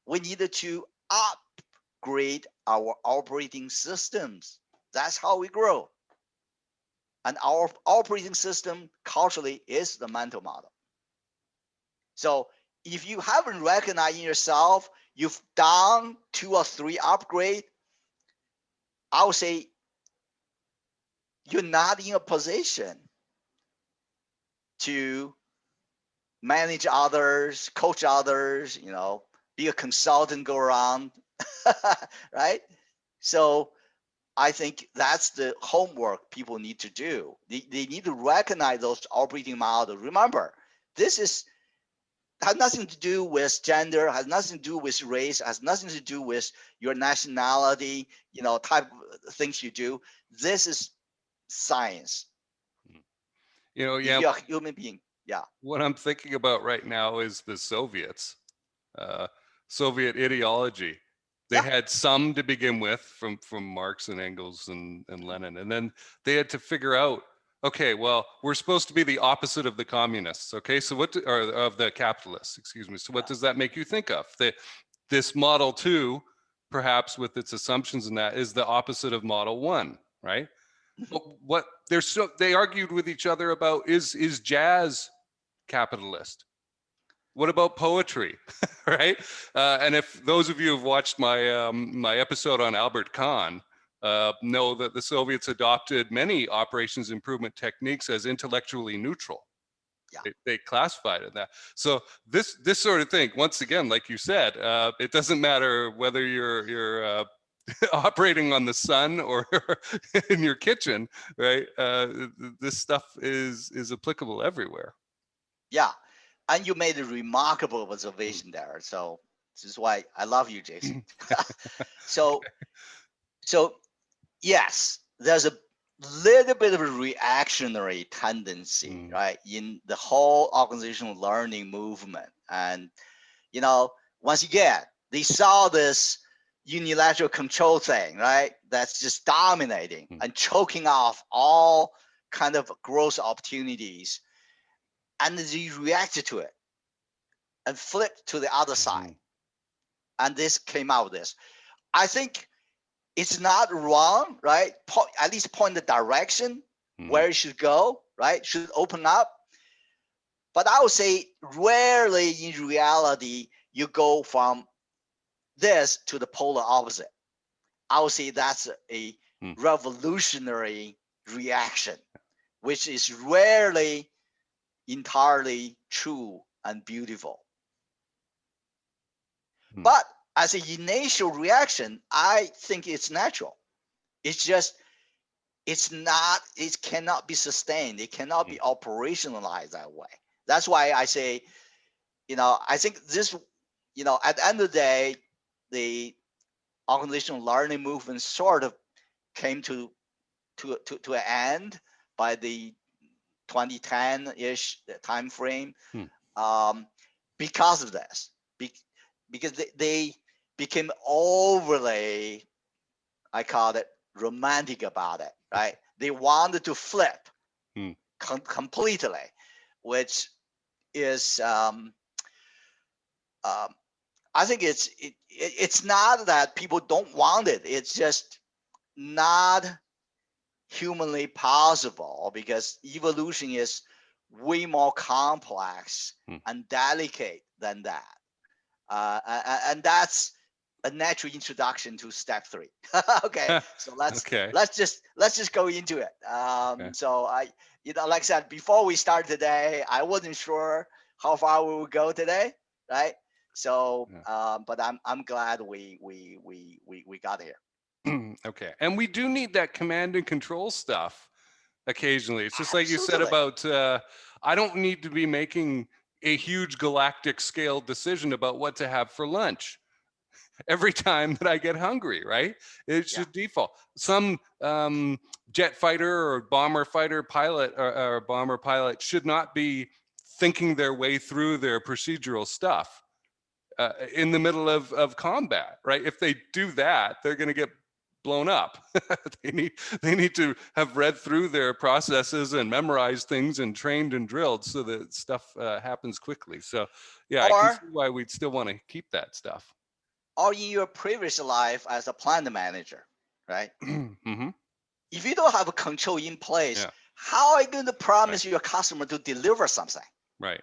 We needed to upgrade our operating systems. That's how we grow. And our operating system culturally is the mental model. So if you haven't recognized in yourself, you've done 2 or 3 upgrade, I would say you're not in a position to manage others, coach others, be a consultant, go around, right? So I think that's the homework people need to do. They need to recognize those operating models. Remember, this has nothing to do with gender, has nothing to do with race, has nothing to do with your nationality, type of things you do. This is science. If you're a human being, What I'm thinking about right now is the Soviets, Soviet ideology. They had some to begin with from Marx and Engels and Lenin, and then they had to figure out, okay, well, we're supposed to be the opposite of the communists, okay? So or of the capitalists, excuse me. So what does that make you think of? This Model 2, perhaps with its assumptions in that, is the opposite of Model 1, right? But they argued with each other about, is jazz capitalist? What about poetry, right? And if those of you have watched my my episode on Albert Kahn, know that the Soviets adopted many operations improvement techniques as intellectually neutral. They classified it that. So this sort of thing, once again, like you said, it doesn't matter whether you're operating on the sun or in your kitchen, right? This stuff is applicable everywhere. Yeah. And you made a remarkable observation there. So this is why I love you, Jason. So yes, there's a little bit of a reactionary tendency, right, in the whole organizational learning movement. And, once again, they saw this unilateral control thing, right, that's just dominating and choking off all kind of growth opportunities. And they reacted to it and flipped to the other side. And this came out of this. I think it's not wrong, right? At least point the direction where it should go, right? Should open up. But I would say rarely in reality, you go from this to the polar opposite. I would say that's a revolutionary reaction, which is rarely entirely true and beautiful. But as an initial reaction, I think it's natural. It's just it cannot be sustained. It cannot be operationalized that way. That's why I say, I think this, at the end of the day, the organizational learning movement sort of came to an end by the 2010-ish time frame, because of this, because they became overly, I call it, romantic about it, right? They wanted to flip completely, which is I think it's not that people don't want it. It's just not humanly possible, because evolution is way more complex and delicate than that. And that's a natural introduction to step 3. Okay, so let's just go into it. So like I said, before we start today, I wasn't sure how far we would go today, right? So, but I'm glad we got here. Okay, and we do need that command and control stuff occasionally. It's just like you said about, I don't need to be making a huge galactic scale decision about what to have for lunch every time that I get hungry, right? It should default. Some jet fighter or bomber fighter pilot or bomber pilot should not be thinking their way through their procedural stuff in the middle of combat, right? If they do that, they're going to get blown up. they need to have read through their processes and memorized things and trained and drilled so that stuff happens quickly. So yeah, I can see why we'd still want to keep that stuff. Or in your previous life as a plant manager, right? If you don't have a control in place, how are you going to promise your customer to deliver something? Right.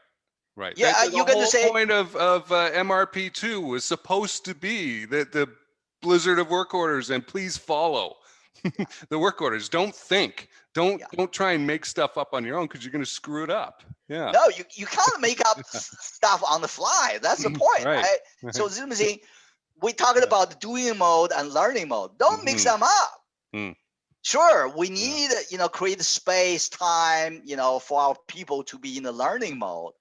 Yeah, you're going to say the point of MRP2 was supposed to be that the blizzard of work orders, and please follow the work orders. Don't think. Don't try and make stuff up on your own, because you're going to screw it up. Yeah. No, you can't make up stuff on the fly. That's the point, right? So this is we're talking about doing mode and learning mode. Don't mix them up. Sure, we need create space, time, for our people to be in the learning mode,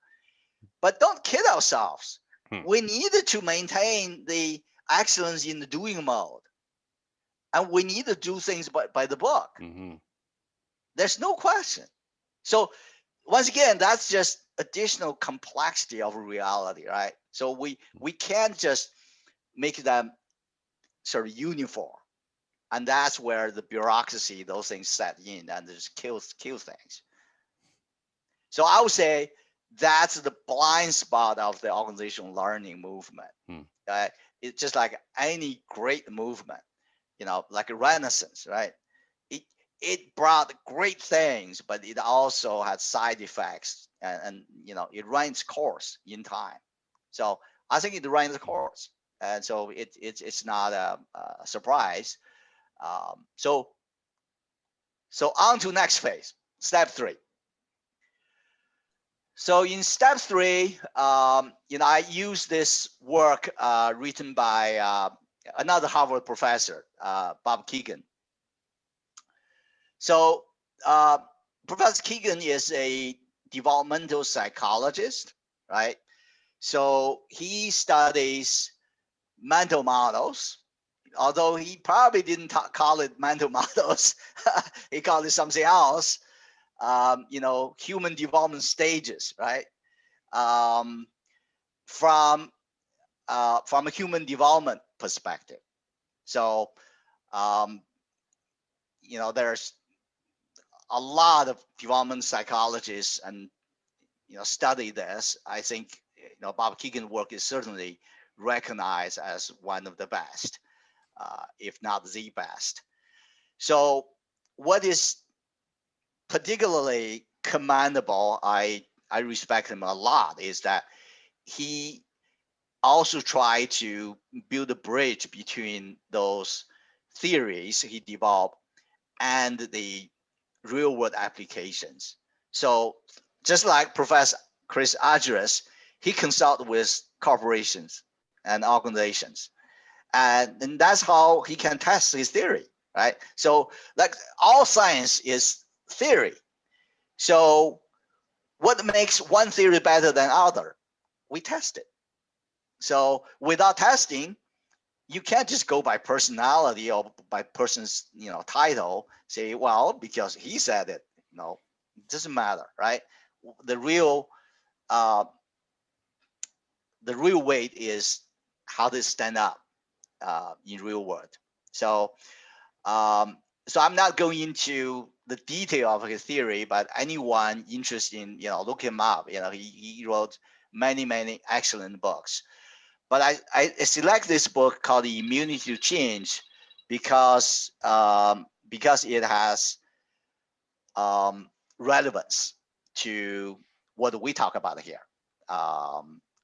but don't kid ourselves. We need to maintain the excellence in the doing mode, and we need to do things by the book. There's no question. So once again, that's just additional complexity of reality, right? So we can't just make them sort of uniform, and that's where the bureaucracy, those things set in and just kill things. So I would say that's the blind spot of the organizational learning movement. It's just like any great movement, like a Renaissance, right? It brought great things, but it also had side effects, and it ran its course in time. So I think it ran its course, and so it's not a surprise. So on to next phase, step 3. So in step 3, I use this work written by another Harvard professor, Bob Keegan. So Professor Keegan is a developmental psychologist, right? So he studies mental models, although he probably didn't call it mental models. He called it something else. Human development stages, right? From a human development perspective. So, there's a lot of development psychologists and study this. I think Bob Keegan's work is certainly recognized as one of the best, if not the best. So, what is particularly commendable, I respect him a lot, is that he also tried to build a bridge between those theories he developed and the real world applications. So just like Professor Chris Argyris, he consulted with corporations and organizations, and that's how he can test his theory, right? So like all science is theory. So what makes one theory better than other? We test it. So without testing, you can't just go by personality or by person's title, say, well, because he said it. No, it doesn't matter, right? The real weight is how they stand up in real world. So so I'm not going into the detail of his theory, but anyone interested in look him up. He wrote many excellent books. But I select this book called The Immunity to Change because it has relevance to what we talk about here,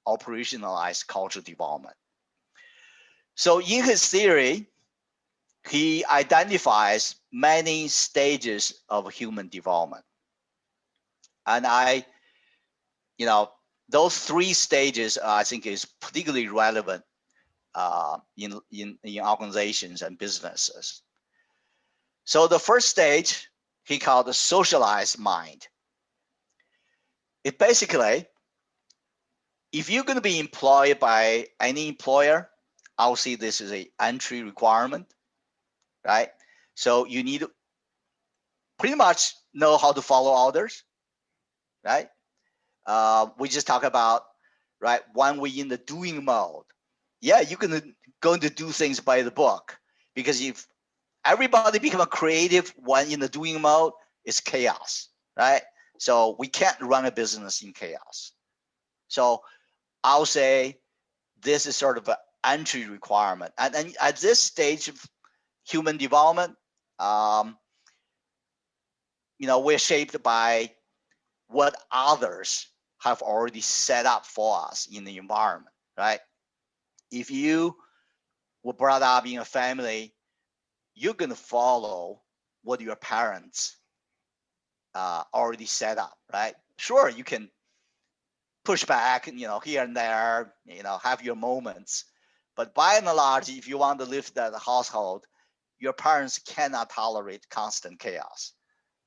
operationalized cultural development. So in his theory, he identifies many stages of human development. And those 3 stages I think is particularly relevant in organizations and businesses. So the first stage he called the socialized mind. It basically, if you're going to be employed by any employer, I'll see this as an entry requirement, right? So you need to pretty much know how to follow orders, right? We just talk about, right, when we're in the doing mode. Yeah, you're going to do things by the book, because if everybody become a creative when in the doing mode, it's chaos, right? So we can't run a business in chaos. So I'll say this is sort of an entry requirement. And at this stage of human development, we're shaped by what others have already set up for us in the environment, right? If you were brought up in a family, you're going to follow what your parents already set up, right? Sure, you can push back, here and there, have your moments. But by and large, if you want to live that household, your parents cannot tolerate constant chaos.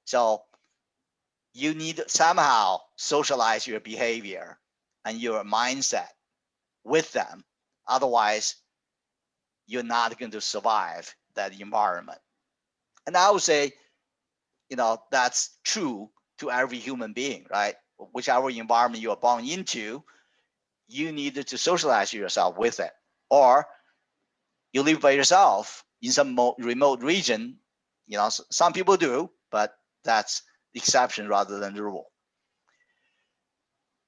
So you need to somehow socialize your behavior and your mindset with them. Otherwise, you're not going to survive that environment. And I would say, that's true to every human being, right? Whichever environment you are born into, you need to socialize yourself with it. Or you live by yourself in some remote region. Some people do, but that's the exception rather than the rule.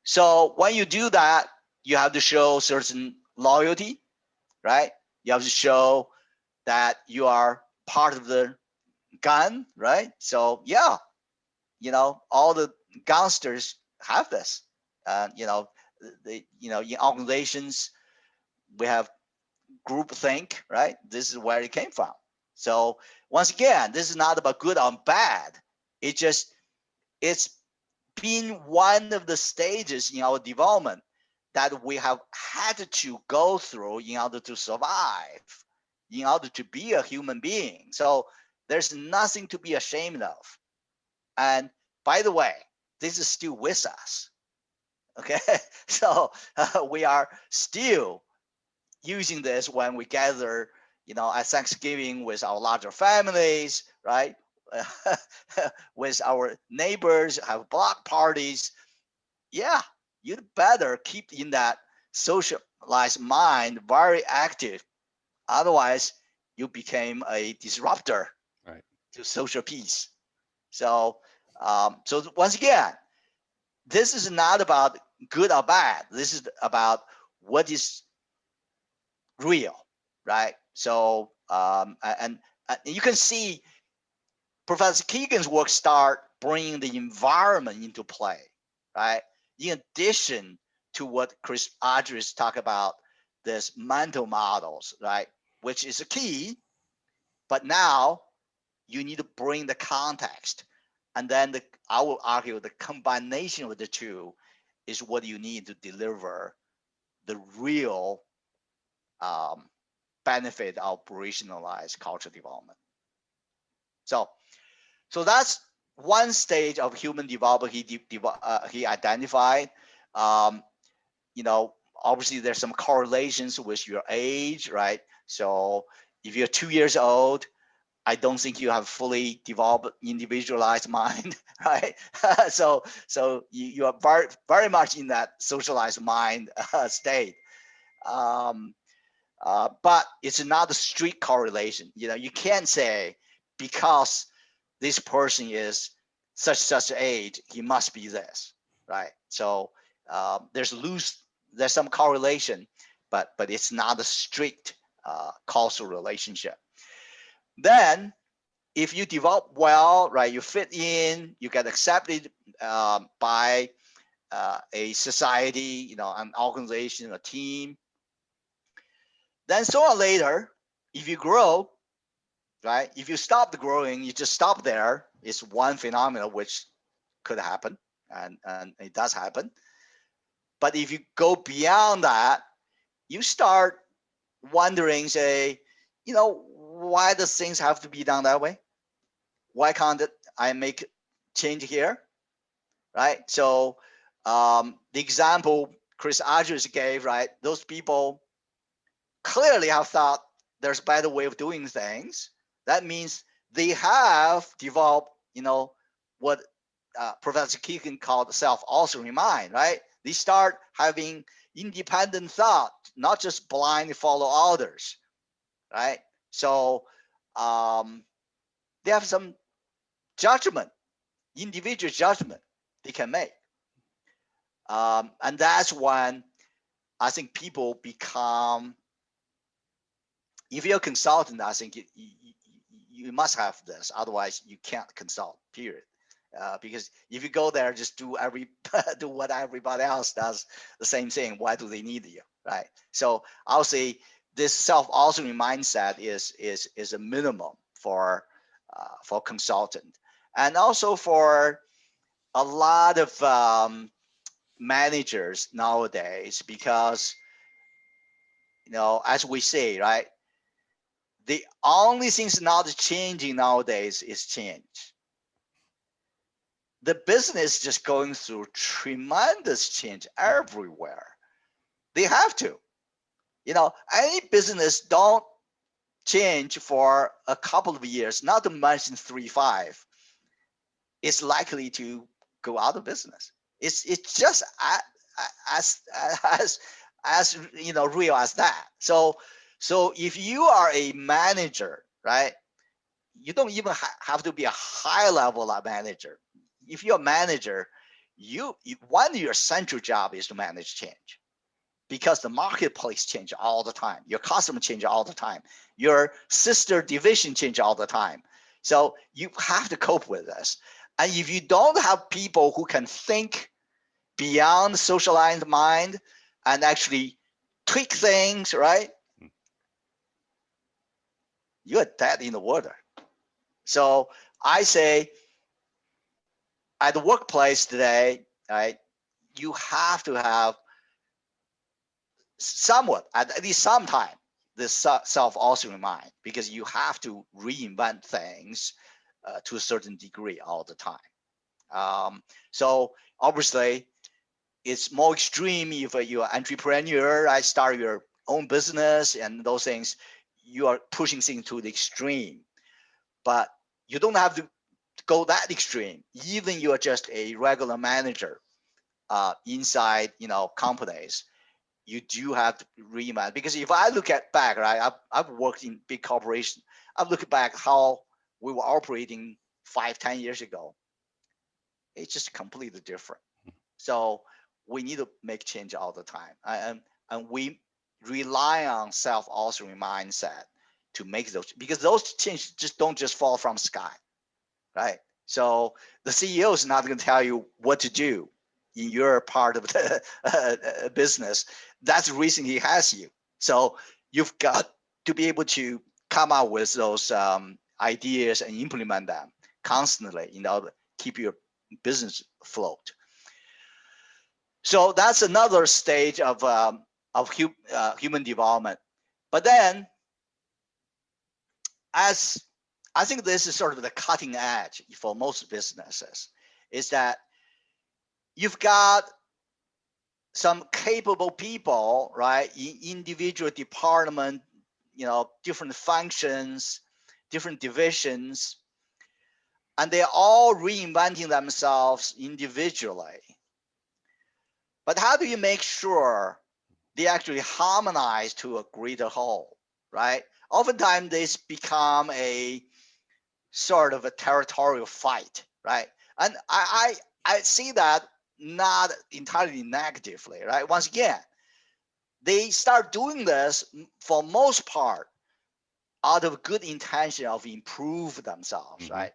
So when you do that, you have to show certain loyalty, right? You have to show that you are part of the gun, right? So yeah, all the gangsters have this. In organizations, we have groupthink, right? This is where it came from. So once again, this is not about good or bad. It's been one of the stages in our development that we have had to go through in order to survive, in order to be a human being. So there's nothing to be ashamed of. And by the way, this is still with us. Okay, so we are still using this when we gather, at Thanksgiving with our larger families, right? With our neighbors, have block parties. Yeah, you'd better keep in that socialized mind very active. Otherwise, you became a disruptor to social peace. So, so once again, this is not about good or bad. This is about what is real, right? So, and you can see Professor Keegan's work start bringing the environment into play, right? In addition to what Chris Adris talked about, this mental models, right? Which is a key, but now you need to bring the context. And then I will argue the combination of the two is what you need to deliver the real benefit of operationalized culture development. So that's one stage of human development he identified. You know, obviously there's some correlations with your age, right? So if you're 2 years old, I don't think you have fully developed individualized mind, right? so you are very much in that socialized mind state. But it's not a strict correlation. You know, you can't say because this person is such age, he must be this, right? So there's some correlation, but it's not a strict causal relationship. Then if you develop well, right, you fit in, you get accepted by a society, you know, an organization, a team. Then sooner or later, if you grow, right, if you stop the growing, you just stop there. It's one phenomenon which could happen, and it does happen. But if you go beyond that, you start wondering, say, you know, why does things have to be done that way? Why can't I make change here, right? So the example Chris Argyris gave, right? Those people clearly have thought there's a better way of doing things. That means they have developed, you know, what Professor Keegan called self-altering mind, right? They start having independent thought, not just blindly follow others, right? So they have some judgment, individual judgment they can make. And that's when I think people become, if you're a consultant, I think you must have this. Otherwise, you can't consult, period. Because if you go there, just do what everybody else does, the same thing. Why do they need you, right? So I'll say this self-altering mindset is a minimum for consultant, and also for a lot of managers nowadays, because, you know, as we say, right, the only things not changing nowadays is change. The business is just going through tremendous change everywhere. They have to. You know, any business don't change for a couple of years, not to mention 3-5, it's likely to go out of business. It's just as you know, real as that. So if you are a manager, right, you don't even have to be a high level of manager. If you're a manager, one of your central job is to manage change, because the marketplace change all the time. Your customer change all the time. Your sister division change all the time. So you have to cope with this. And if you don't have people who can think beyond the socialized mind and actually tweak things, right, you're dead in the water. So I say, at the workplace today, right, you have to have somewhat, at least sometime, this self-altering mind, because you have to reinvent things to a certain degree all the time. So obviously, it's more extreme if you're an entrepreneur, right, start your own business and those things, you are pushing things to the extreme. But you don't have to go that extreme. Even you're just a regular manager inside, you know, companies, you do have to reinvent. Because if I look back, right, I've worked in big corporations. I've looked back how we were operating 5-10 years ago. It's just completely different. So we need to make change all the time, and we rely on self-altering mindset to make those, because those changes don't just fall from the sky, right? So the CEO is not going to tell you what to do in your part of the business. That's the reason he has you. So you've got to be able to come out with those ideas and implement them constantly in order to keep your business afloat. So that's another stage of human development. But then, as I think this is sort of the cutting edge for most businesses, is that you've got some capable people, right, in individual department, different functions, different divisions, and they're all reinventing themselves individually. But how do you make sure they actually harmonize to a greater whole, right? Oftentimes this become a sort of a territorial fight, right? And I see that not entirely negatively, right? Once again, they start doing this for most part out of good intention of improve themselves, right?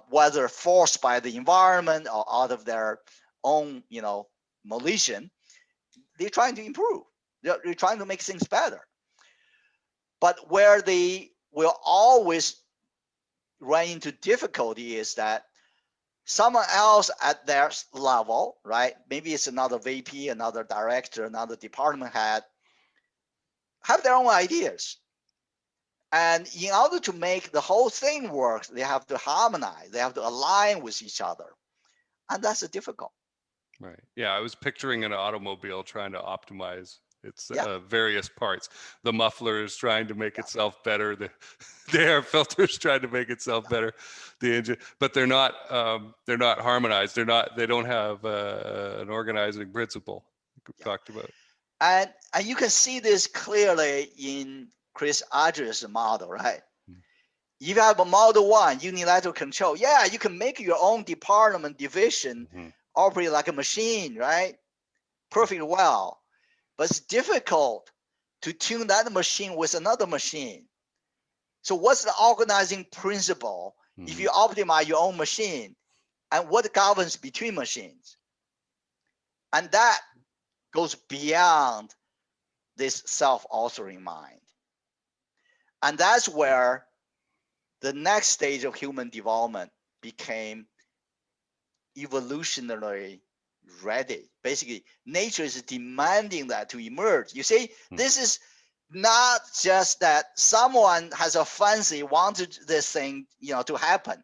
Whether forced by the environment or out of their own, volition, they're trying to improve. They're trying to make things better. But where they will always run into difficulty is that someone else at their level, right? Maybe it's another VP, another director, another department head, have their own ideas. And in order to make the whole thing work, they have to harmonize, they have to align with each other. And that's difficult. Right. Yeah, I was picturing an automobile trying to optimize its Yeah. various parts. The muffler is trying to make itself better. The air filter is trying to make itself better. The engine, but they're not harmonized. They don't have an organizing principle. Like we talked about. And you can see this clearly in Chris Argyris' model, right? If you have a model 1, unilateral control, yeah, you can make your own department, division, operate like a machine, right? Perfect well. But it's difficult to tune that machine with another machine. So what's the organizing principle if you optimize your own machine, and what governs between machines? And that goes beyond this self-authoring mind. And that's where the next stage of human development became evolutionarily ready. Basically, nature is demanding that to emerge. You see, this is not just that someone has a fancy, wanted this thing, to happen.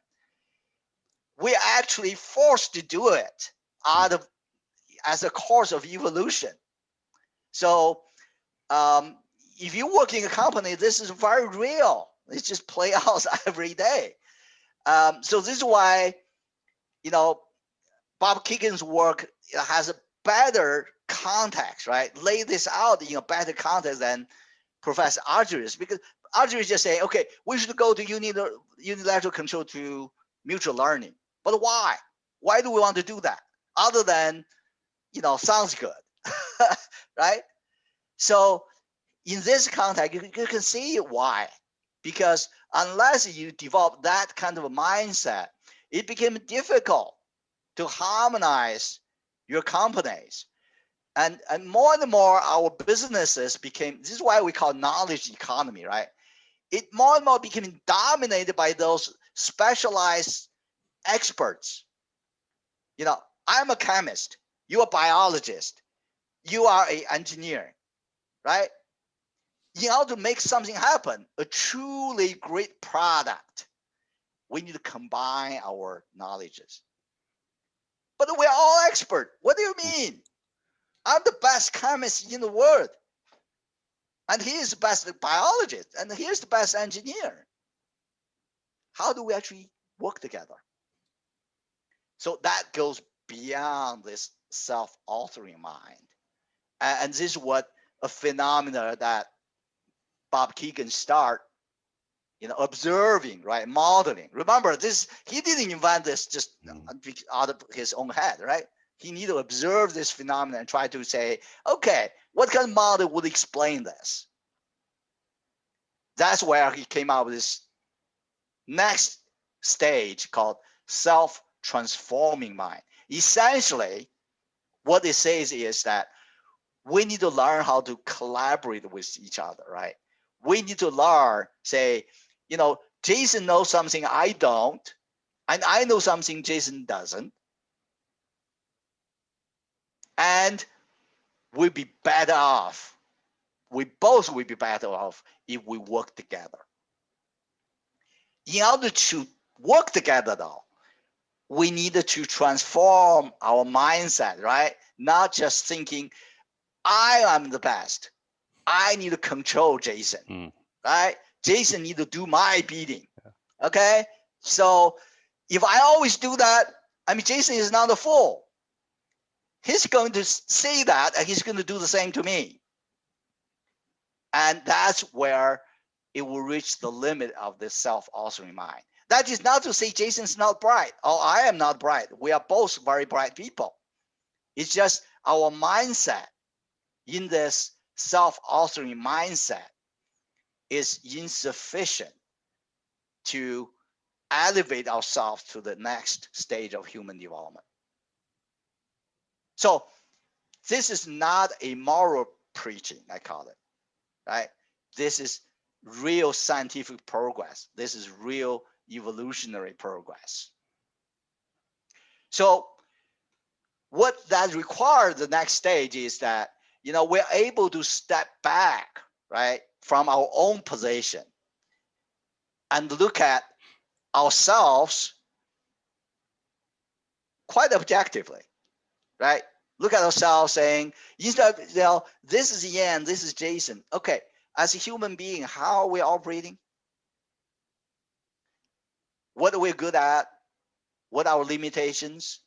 We're actually forced to do it as a course of evolution. So if you work in a company, this is very real. It just play out every day. So this is why, Bob Keegan's work has a better context, right? Lay this out in a better context than Professor Argyris, because Argyris just say, okay, we should go to unilateral control to mutual learning. But why? Why do we want to do that? Other than, sounds good, right? So in this context, you can see why. Because unless you develop that kind of a mindset, it became difficult to harmonize your companies. And more our businesses became, this is why we call knowledge economy, right? It more and more became dominated by those specialized experts. I'm a chemist, you're a biologist, you are an engineer, right? In order to make something happen, a truly great product, we need to combine our knowledges. But we're all expert. What do you mean? I'm the best chemist in the world. And he is the best biologist. And he's the best engineer. How do we actually work together? So that goes beyond this self-authoring mind. And this is what a phenomena that Bob Keegan started, observing, right? Modeling. Remember, he didn't invent this just out of his own head, right? He needed to observe this phenomenon and try to say, okay, what kind of model would explain this? That's where he came out with this next stage called self-transforming mind. Essentially, what it says is that we need to learn how to collaborate with each other, right? We need to learn, say, Jason knows something I don't, and I know something Jason doesn't. And we'll be better off. We both will be better off if we work together. In order to work together, though, we need to transform our mindset, right? Not just thinking, I am the best. I need to control Jason, right? Jason need to do my bidding, okay? So if I always do that, I mean, Jason is not a fool. He's going to say that, and he's going to do the same to me. And that's where it will reach the limit of the self-authoring mind. That is not to say Jason's not bright, or I am not bright. We are both very bright people. It's just our mindset in this self-authoring mindset is insufficient to elevate ourselves to the next stage of human development. So this is not a moral preaching, I call it, right? This is real scientific progress. This is real evolutionary progress. So what that requires the next stage is that, you know, we're able to step back, right, from our own position and look at ourselves quite objectively, right? Look at ourselves saying, instead of, you know, this is Yan, this is Jason. Okay, as a human being, how are we operating? What are we good at? What are our limitations?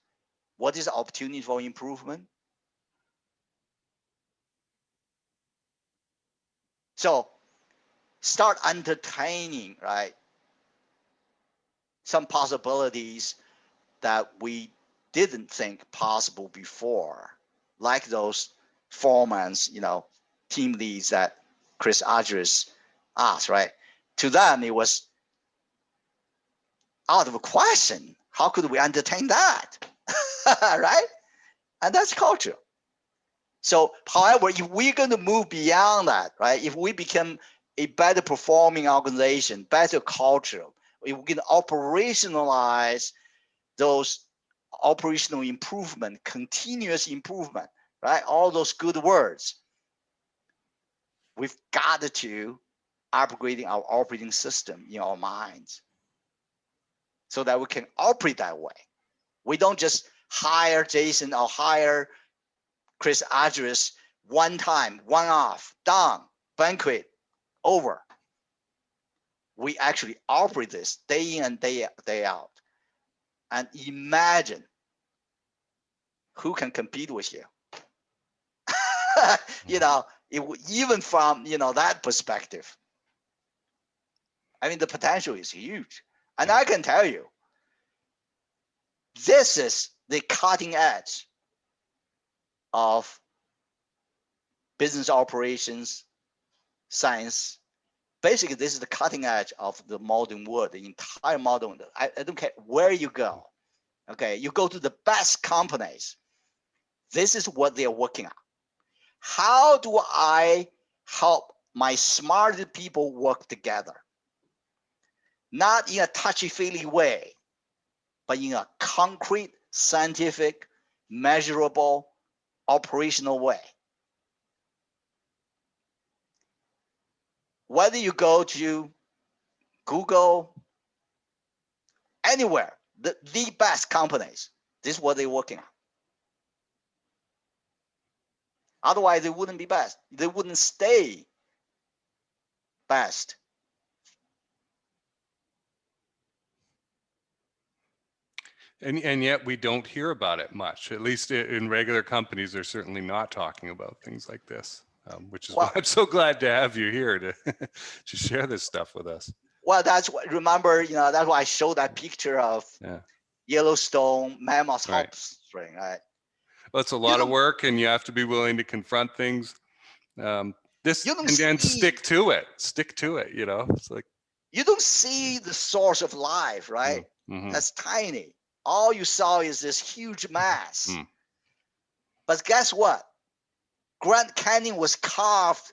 What is the opportunity for improvement? So start entertaining, right, some possibilities that we didn't think possible before, like those foremans, you know, team leads that Chris Argyris asked, right? To them, it was out of a question. How could we entertain that, right? And that's culture. So, however, if we're going to move beyond that, right? If we become a better performing organization, better culture, if we can operationalize those operational improvement, continuous improvement, right? All those good words. We've got to upgrading our operating system in our minds so that we can operate that way. We don't just hire Jason or hire Chris Argyris one time, one off, done, banquet, over. We actually operate this day in and day out. And imagine who can compete with you. You know, even from, you know, that perspective. I mean, the potential is huge. And I can tell you, this is the cutting edge of business operations, science. Basically, this is the cutting edge of the modern world, the entire modern world. I don't care where you go. Okay, you go to the best companies. This is what they're working on. How do I help my smarter people work together? Not in a touchy-feely way, but in a concrete, scientific, measurable, operational way. Whether you go to Google, anywhere, the best companies, this is what they're working on. Otherwise, they wouldn't be best. They wouldn't stay best. And yet we don't hear about it much. At least in regular companies, they're certainly not talking about things like this, which is why I'm so glad to have you here to to share this stuff with us. Well, that's what, remember, you know, that's why I showed that picture of Yellowstone mammoth hot spring, right? Well, it's a lot of work, and you have to be willing to confront things. This and stick to it. Stick to it. You know, it's like you don't see the source of life, right? That's tiny. All you saw is this huge mass. But guess what? Grand Canyon was carved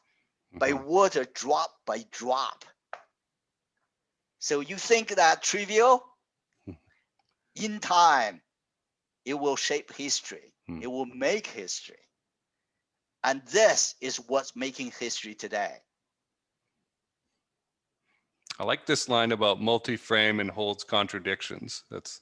by water, drop by drop. So you think that trivial? In time, it will shape history. It will make history. And this is what's making history today. I like this line about multi-frame and holds contradictions. That's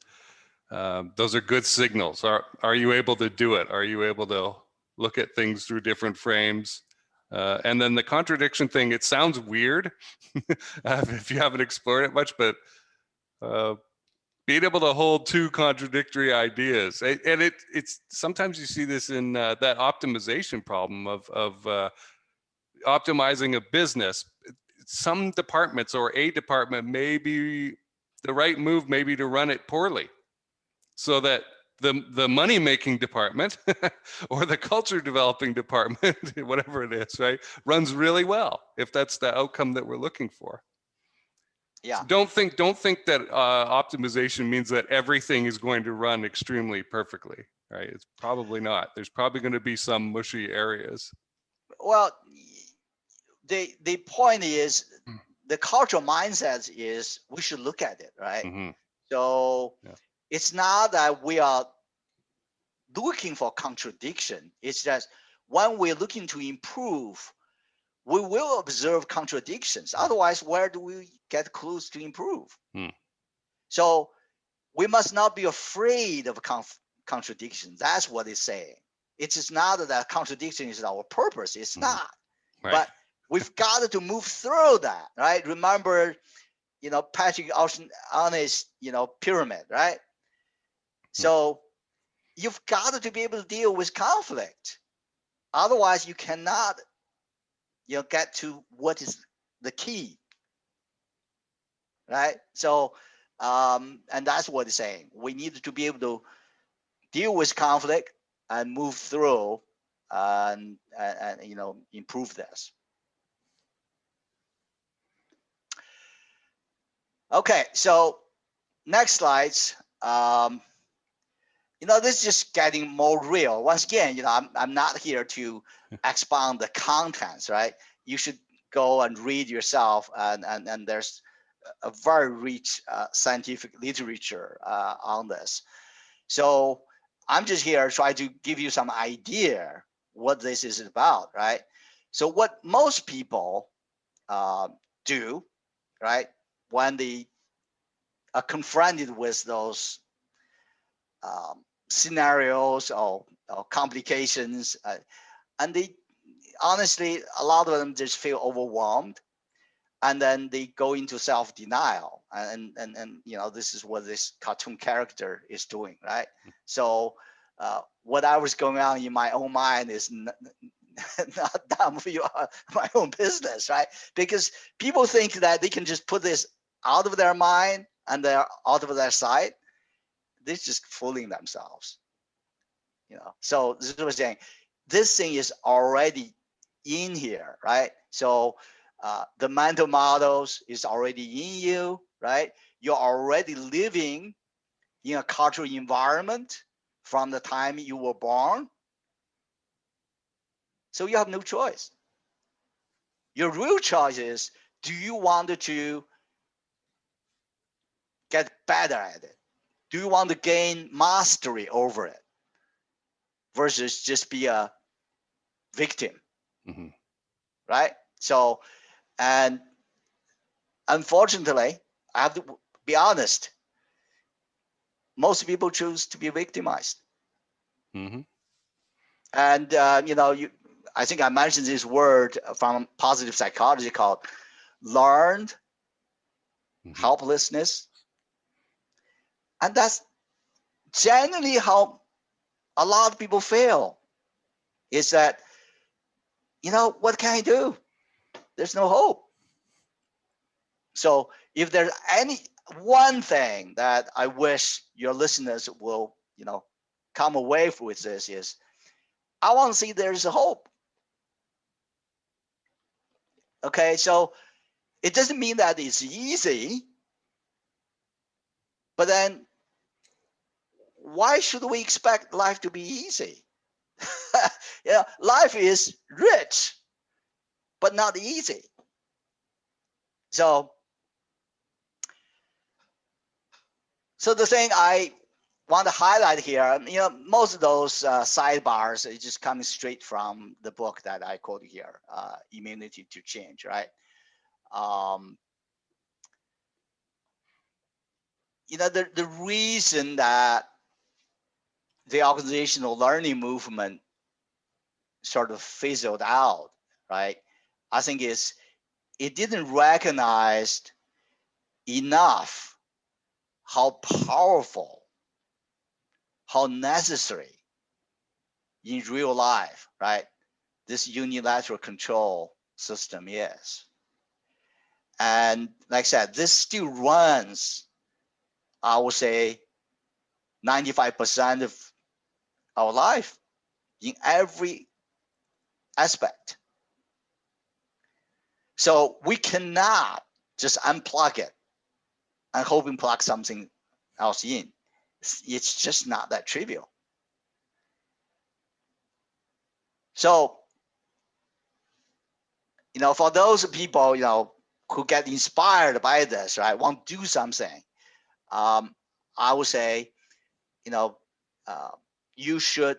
those are good signals. Are you able to do it? Are you able to look at things through different frames? And then the contradiction thing, it sounds weird if you haven't explored it much, but being able to hold two contradictory ideas, and it's sometimes you see this in that optimization problem of optimizing a business. Some departments or a department may be the right move, maybe to run it poorly, so that the money making department or the culture developing department, whatever it is, right, runs really well if that's the outcome that we're looking for. Yeah. So don't think that optimization means that everything is going to run extremely perfectly, right? It's probably not. There's probably going to be some mushy areas. Well, the point is, the cultural mindset is we should look at it, right? Mm-hmm. So Yeah. it's not that we are looking for contradiction. It's just when we're looking to improve, we will observe contradictions. Otherwise, where do we get clues to improve? So we must not be afraid of contradiction. That's what it's saying. It is not that contradiction is our purpose. It's not. Right. But we've got to move through that, right? Remember, Patrick O'Shannon's, pyramid, right? So you've got to be able to deal with conflict. Otherwise, you cannot, get to what is the key, right? So, and that's what it's saying. We need to be able to deal with conflict and move through and improve this. Okay, so next slides. This is just getting more real. Once again, I'm not here to expound the contents, right? You should go and read yourself, and there's a very rich scientific literature on this. So I'm just here trying to give you some idea what this is about, right? So what most people do, right, when they are confronted with those scenarios or complications, and they honestly, a lot of them just feel overwhelmed, and then they go into self-denial, and this is what this cartoon character is doing, right? So what I was going on in my own mind is not done for my own business, right? Because people think that they can just put this out of their mind and they're out of their sight. They're just fooling themselves, So this is what I'm saying. This thing is already in here, right? So the mental models is already in you, right? You're already living in a cultural environment from the time you were born. So you have no choice. Your real choice is, do you want to get better at it? Do you want to gain mastery over it versus just be a victim, right? So, and unfortunately, I have to be honest, most people choose to be victimized. And, I think I mentioned this word from positive psychology called learned helplessness. And that's generally how a lot of people fail, is that, what can I do? There's no hope. So if there's any one thing that I wish your listeners will, come away with this is, I want to see there's a hope. Okay, so it doesn't mean that it's easy, but then why should we expect life to be easy? Life is rich, but not easy. So the thing I want to highlight here, most of those sidebars are just coming straight from the book that I quoted here, Immunity to Change, right? the reason that the organizational learning movement sort of fizzled out, right? I think is it didn't recognize enough how powerful, how necessary in real life, right, this unilateral control system is. And like I said, this still runs, I would say, 95% of our life in every aspect. So we cannot just unplug it and hope and plug something else in. It's just not that trivial. So, for those people, who get inspired by this, right, want to do something, I would say, you should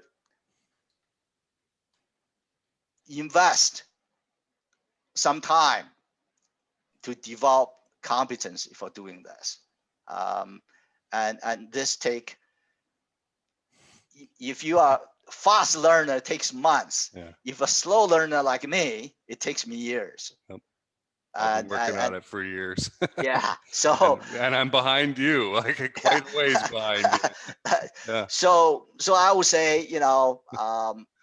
invest some time to develop competency for doing this. And this if you are a fast learner, it takes months. Yeah. If a slow learner like me, it takes me years. Yep. I've been working on it for years. Yeah. So and I'm behind you, like quite a ways behind you. Yeah. So I would say,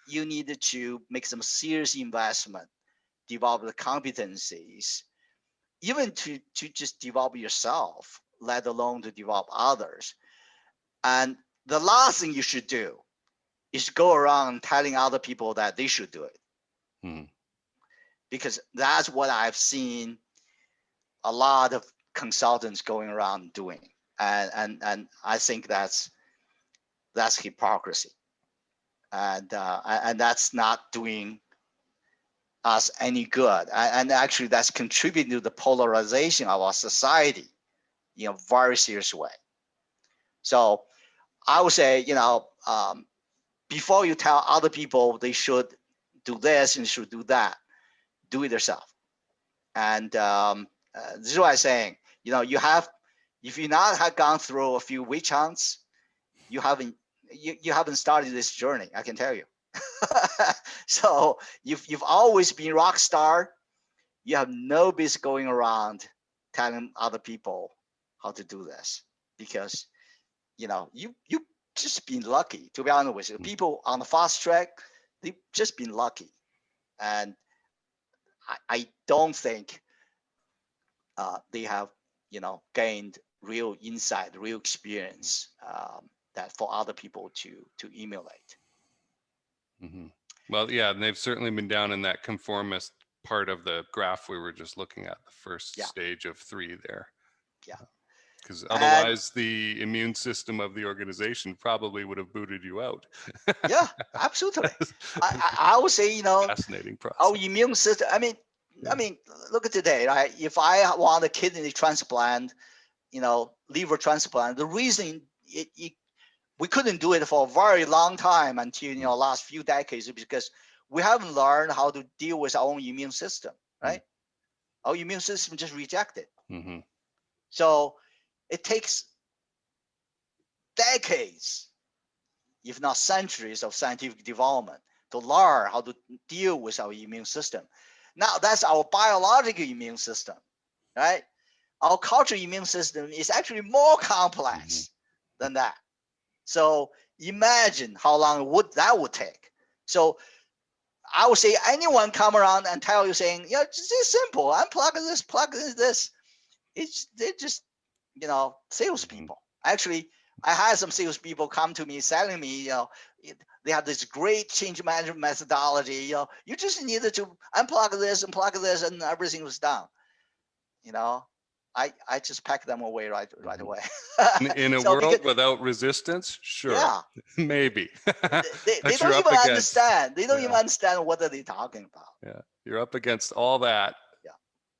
you need to make some serious investment, develop the competencies, even to just develop yourself, let alone to develop others. And the last thing you should do is go around telling other people that they should do it. Because that's what I've seen a lot of consultants going around doing. And I think that's hypocrisy. And that's not doing us any good. And actually that's contributing to the polarization of our society in a very serious way. So I would say, before you tell other people they should do this and should do that, do it yourself. And this is what I'm saying. If you not have gone through a few witch hunts, you haven't started this journey. I can tell you. So you've always been rock star. You have no business going around telling other people how to do this, because you just been lucky. To be honest with you, people on the fast track, they've just been lucky, and I don't think they have gained real insight, real experience that for other people to emulate. Well, yeah, and they've certainly been down in that conformist part of the graph we were just looking at, the first stage of 3 there. Yeah. Because otherwise the immune system of the organization probably would have booted you out. Yeah, absolutely. I would say, fascinating process. Our immune system, I mean, look at today, right? If I want a kidney transplant, liver transplant, the reason we couldn't do it for a very long time until, last few decades, because we haven't learned how to deal with our own immune system, right? Our immune system just rejected. So it takes decades, if not centuries, of scientific development to learn how to deal with our immune system. Now that's our biological immune system, right? Our cultural immune system is actually more complex than that. So imagine how long that would take. So I would say anyone come around and tell you saying, it's simple, unplug this, plug this. They're just, salespeople. Actually, I had some salespeople come to me telling me, they have this great change management methodology. You just needed to unplug this and plug this, and everything was done. I just packed them away right away. In a world without resistance, sure, yeah. Maybe. They don't even understand. They don't even understand what are they talking about. Yeah, you're up against all that.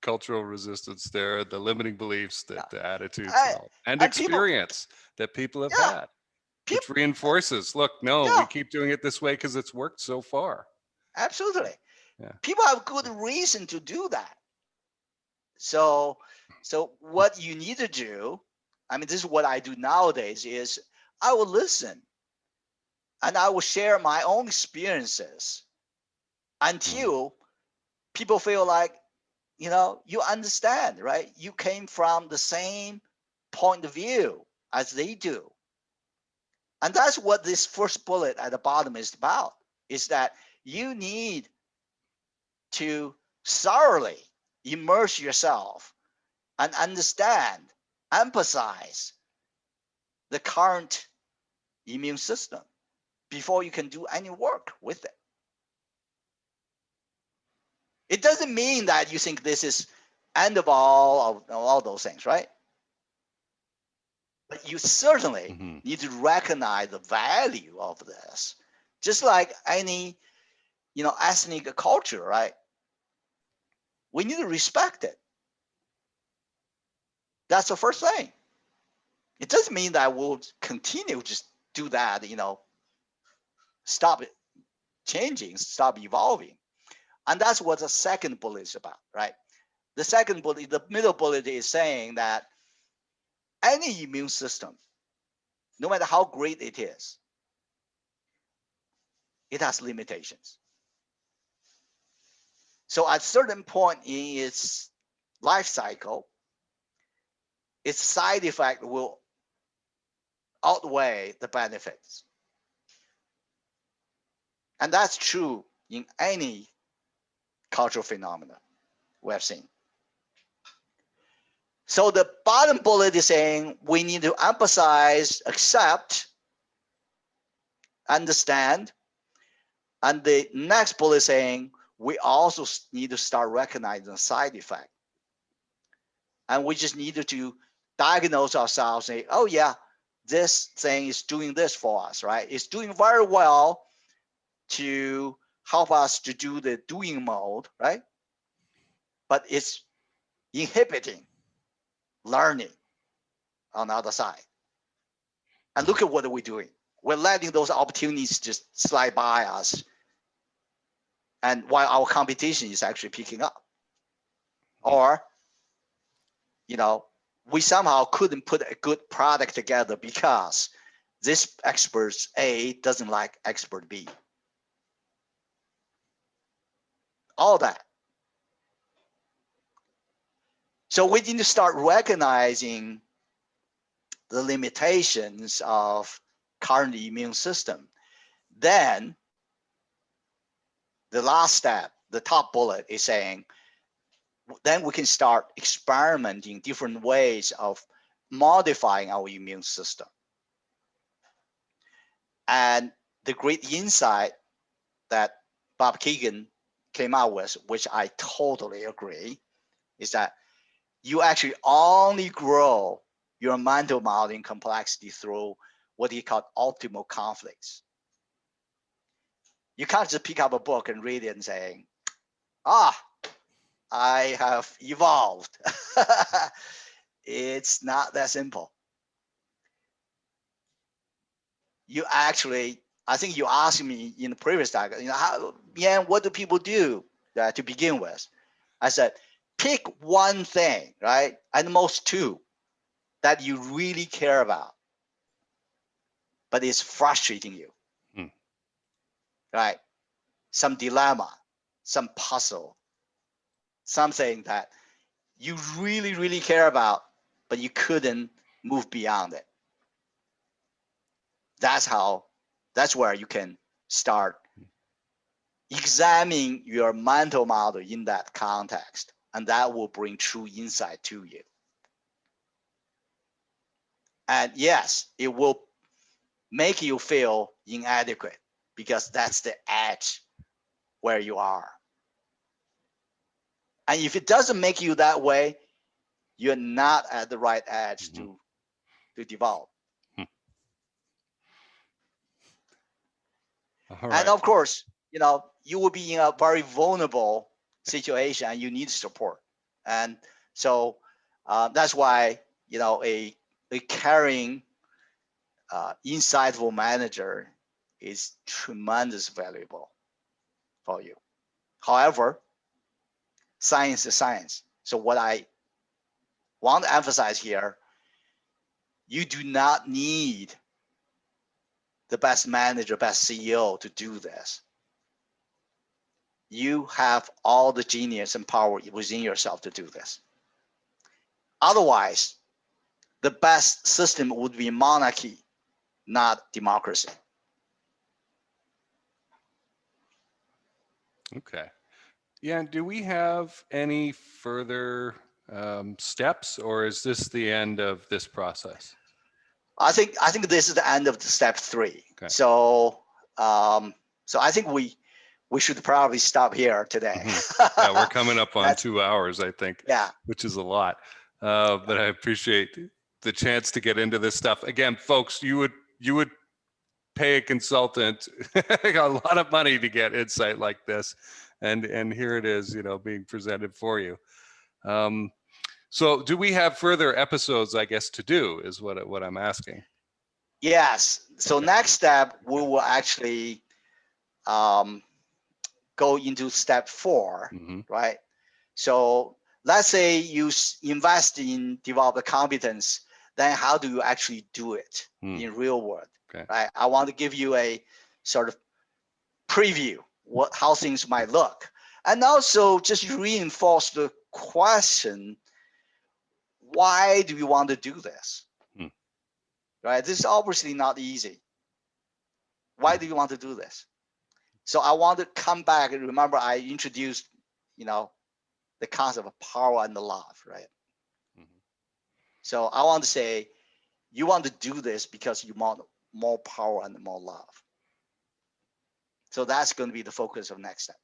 Cultural resistance there, the limiting beliefs, the attitudes, and experience that people have had, which reinforces, look, we keep doing it this way because it's worked so far. Absolutely. Yeah. People have good reason to do that. So what you need to do I mean, this is what I do nowadays is I will listen and I will share my own experiences until people feel like, you know, you understand, right? You came from the same point of view as they do. And that's what this first bullet at the bottom is about, is that you need to thoroughly immerse yourself and understand, emphasize the current immune system before you can do any work with it. It doesn't mean that you think this is end of all those things, right? But you certainly need to recognize the value of this, just like any, you know, ethnic culture, right? We need to respect it. That's the first thing. It doesn't mean that we'll continue just do that, you know, stop it changing, stop evolving. And that's what the second bullet is about, right? The second bullet, the middle bullet is saying that any immune system, no matter how great it is, it has limitations. So at a certain point in its life cycle, its side effect will outweigh the benefits. And that's true in any cultural phenomena we have seen. So the bottom bullet is saying we need to emphasize, accept, understand. And the next bullet is saying we also need to start recognizing the side effect. And we just needed to diagnose ourselves and say, oh yeah, this thing is doing this for us, right? It's doing very well to help us to do the doing mode, right? But it's inhibiting learning on the other side. And look at what we're doing. We're letting those opportunities just slide by us. And while our competition is actually picking up. Or, you know, we somehow couldn't put a good product together because this expert A doesn't like expert B. All that. So we need to start recognizing the limitations of current immune system. Then the last step, the top bullet is saying, then we can start experimenting different ways of modifying our immune system. And the great insight that Bob Keegan came out with, which I totally agree, is that you actually only grow your mental modeling complexity through what he called optimal conflicts. You can't just pick up a book and read it and saying, ah, I have evolved. It's not that simple. You actually, I think you asked me in the previous talk, you know, what do people do to begin with? I said, pick one thing, right? At most two that you really care about, but it's frustrating you, right? Some dilemma, some puzzle, something that you really, really care about, but you couldn't move beyond it. That's where you can start examining your mental model in that context, and that will bring true insight to you. And yes, it will make you feel inadequate because that's the edge where you are. And if it doesn't make you that way, you're not at the right edge to develop. And of course, you know, you will be in a very vulnerable situation and you need support. And so that's why, you know, a caring, insightful manager is tremendously valuable for you. However, science is science. So what I want to emphasize here, You do not need the best manager, best CEO to do this. You have all the genius and power within yourself to do this. Otherwise, the best system would be monarchy, not democracy. Okay. Yeah, and do we have any further steps, or is this the end of this process? I think this is the end of the step 3. Okay. So so I think we should probably stop here today. Yeah, we're coming up on 2 hours, I think. Yeah. Which is a lot. But I appreciate the chance to get into this stuff. Again, folks, you would pay a consultant a lot of money to get insight like this, and here it is, being presented for you. So do we have further episodes, I guess, to do is what I'm asking. Yes. So Okay. next step, we will actually go into step 4, right? So let's say you invest in develop the competence, then how do you actually do it in real world? Okay. Right? I want to give you a sort of preview how things might look, and also just reinforce the question: why do you want to do this? Right? This is obviously not easy. Why do you want to do this? So I want to come back and remember I introduced, the concept of power and the love, right? So I want to say, you want to do this because you want more power and more love. So that's going to be the focus of next step.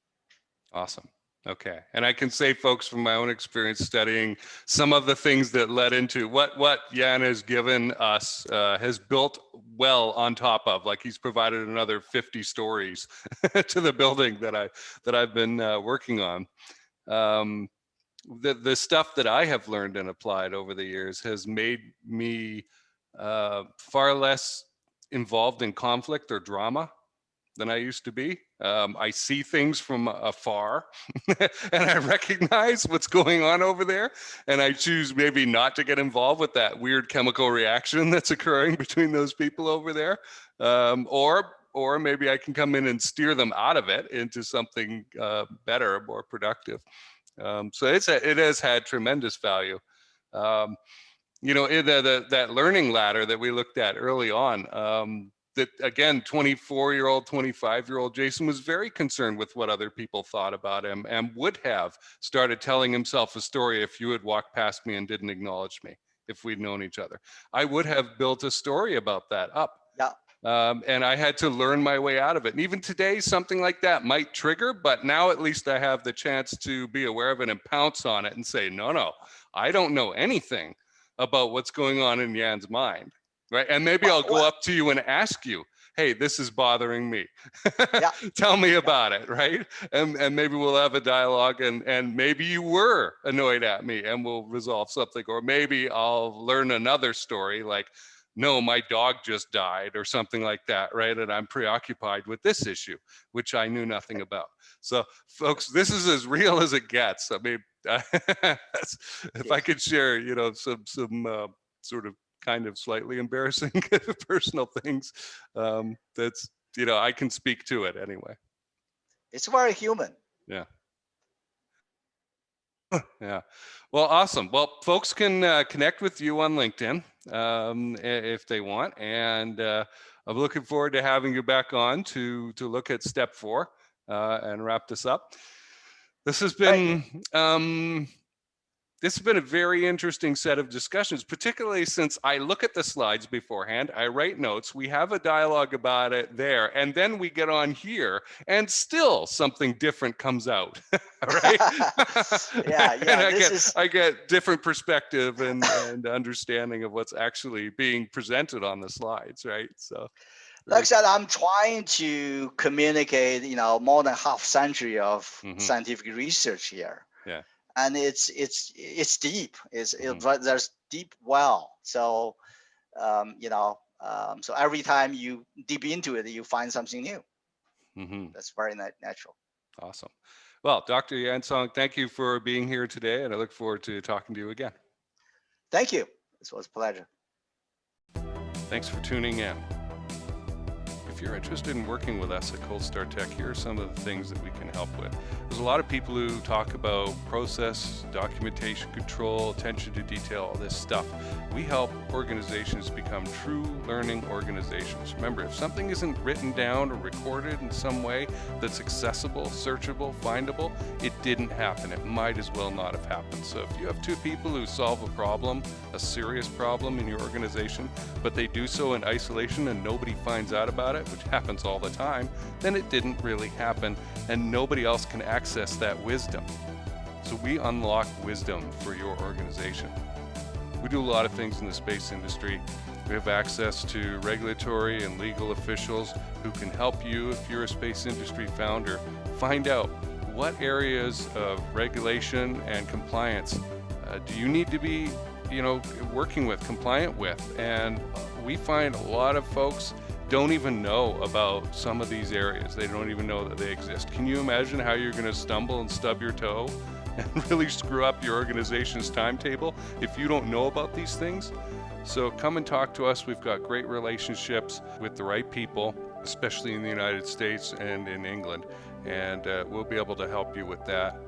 Awesome. Okay. And I can say, folks, from my own experience studying some of the things that led into what Jan has given us, has built well on top of, like he's provided another 50 stories to the building that I've been working on. The stuff that I have learned and applied over the years has made me far less involved in conflict or drama than I used to be. I see things from afar and I recognize what's going on over there, and I choose maybe not to get involved with that weird chemical reaction that's occurring between those people over there. Or maybe I can come in and steer them out of it into something better, more productive. So it has had tremendous value. In that learning ladder that we looked at early on, that again, 24-year-old, 25-year-old Jason was very concerned with what other people thought about him, and would have started telling himself a story if you had walked past me and didn't acknowledge me, if we'd known each other. I would have built a story about that up. Yeah. And I had to learn my way out of it. And even today, something like that might trigger, but now at least I have the chance to be aware of it and pounce on it and say, no, I don't know anything about what's going on in Jan's mind. Right. And maybe I'll go up to you and ask you, hey, this is bothering me. Yeah. Tell me about it. Right. And maybe we'll have a dialogue, and maybe you were annoyed at me and we'll resolve something. Or maybe I'll learn another story like, no, my dog just died or something like that. Right. And I'm preoccupied with this issue, which I knew nothing about. So folks, this is as real as it gets. I mean, if I could share, some sort of kind of slightly embarrassing personal things, that's, I can speak to it anyway. It's very human. Yeah. Yeah. Well, awesome. Well, folks can connect with you on LinkedIn if they want. And I'm looking forward to having you back on to look at step 4 and wrap this up. This has been a very interesting set of discussions, particularly since I look at the slides beforehand, I write notes, we have a dialogue about it there, and then we get on here, and still something different comes out, right? Yeah. And I get different perspective and understanding of what's actually being presented on the slides, right? So, like I said, I'm trying to communicate, more than half century of scientific research here. Yeah. And it's deep. There's deep well. So, so every time you deep into it, you find something new. That's very natural. Awesome. Well, Dr. Yansong, thank you for being here today, and I look forward to talking to you again. Thank you. This was a pleasure. Thanks for tuning in. If you're interested in working with us at Cold Star Tech, here are some of the things that we can help with. There's a lot of people who talk about process, documentation control, attention to detail, all this stuff. We help organizations become true learning organizations. Remember, if something isn't written down or recorded in some way that's accessible, searchable, findable, it didn't happen. It might as well not have happened. So if you have two people who solve a problem, a serious problem in your organization, but they do so in isolation and nobody finds out about it, which happens all the time, then it didn't really happen and nobody else can access that wisdom. So we unlock wisdom for your organization. We do a lot of things in the space industry. We have access to regulatory and legal officials who can help you, if you're a space industry founder, find out what areas of regulation and compliance do you need to be working with, compliant with. And we find a lot of folks don't even know about some of these areas. They don't even know that they exist. Can you imagine how you're going to stumble and stub your toe and really screw up your organization's timetable if you don't know about these things? So come and talk to us. We've got great relationships with the right people, especially in the United States and in England, and we'll be able to help you with that.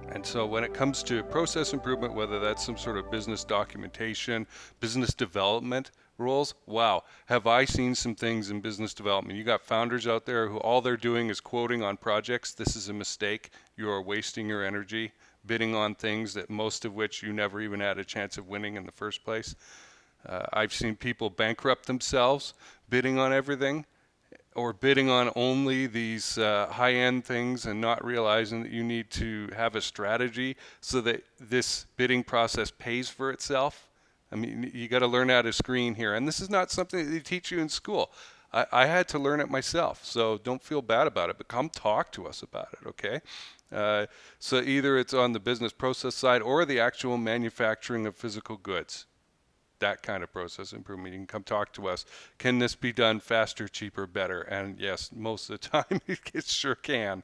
And so when it comes to process improvement, whether that's some sort of business documentation, business development roles, wow, have I seen some things in business development. You got founders out there who all they're doing is quoting on projects. This is a mistake. You are wasting your energy bidding on things that most of which you never even had a chance of winning in the first place. I've seen people bankrupt themselves bidding on everything, or bidding on only these high-end things and not realizing that you need to have a strategy so that this bidding process pays for itself. I mean, you got to learn how to screen here. And this is not something that they teach you in school. I had to learn it myself, so don't feel bad about it, but come talk to us about it, okay? So either it's on the business process side or the actual manufacturing of physical goods. That kind of process improvement. You can come talk to us. Can this be done faster, cheaper, better? And yes, most of the time it sure can,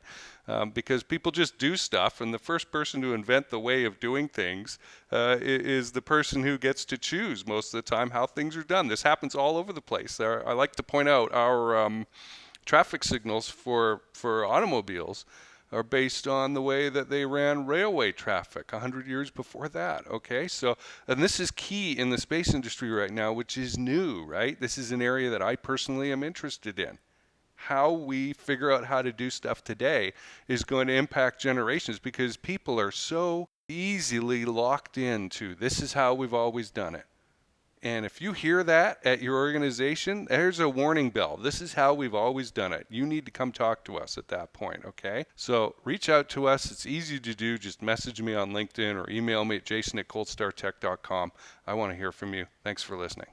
because people just do stuff, and the first person to invent the way of doing things is the person who gets to choose most of the time how things are done. This happens all over the place. I like to point out our traffic signals for automobiles are based on the way that they ran railway traffic 100 years before that, okay? So, and this is key in the space industry right now, which is new, right? This is an area that I personally am interested in. How we figure out how to do stuff today is going to impact generations, because people are so easily locked into this is how we've always done it. And if you hear that at your organization, there's a warning bell. This is how we've always done it. You need to come talk to us at that point, okay? So reach out to us. It's easy to do. Just message me on LinkedIn or email me at jason@coldstartech.com. I want to hear from you. Thanks for listening.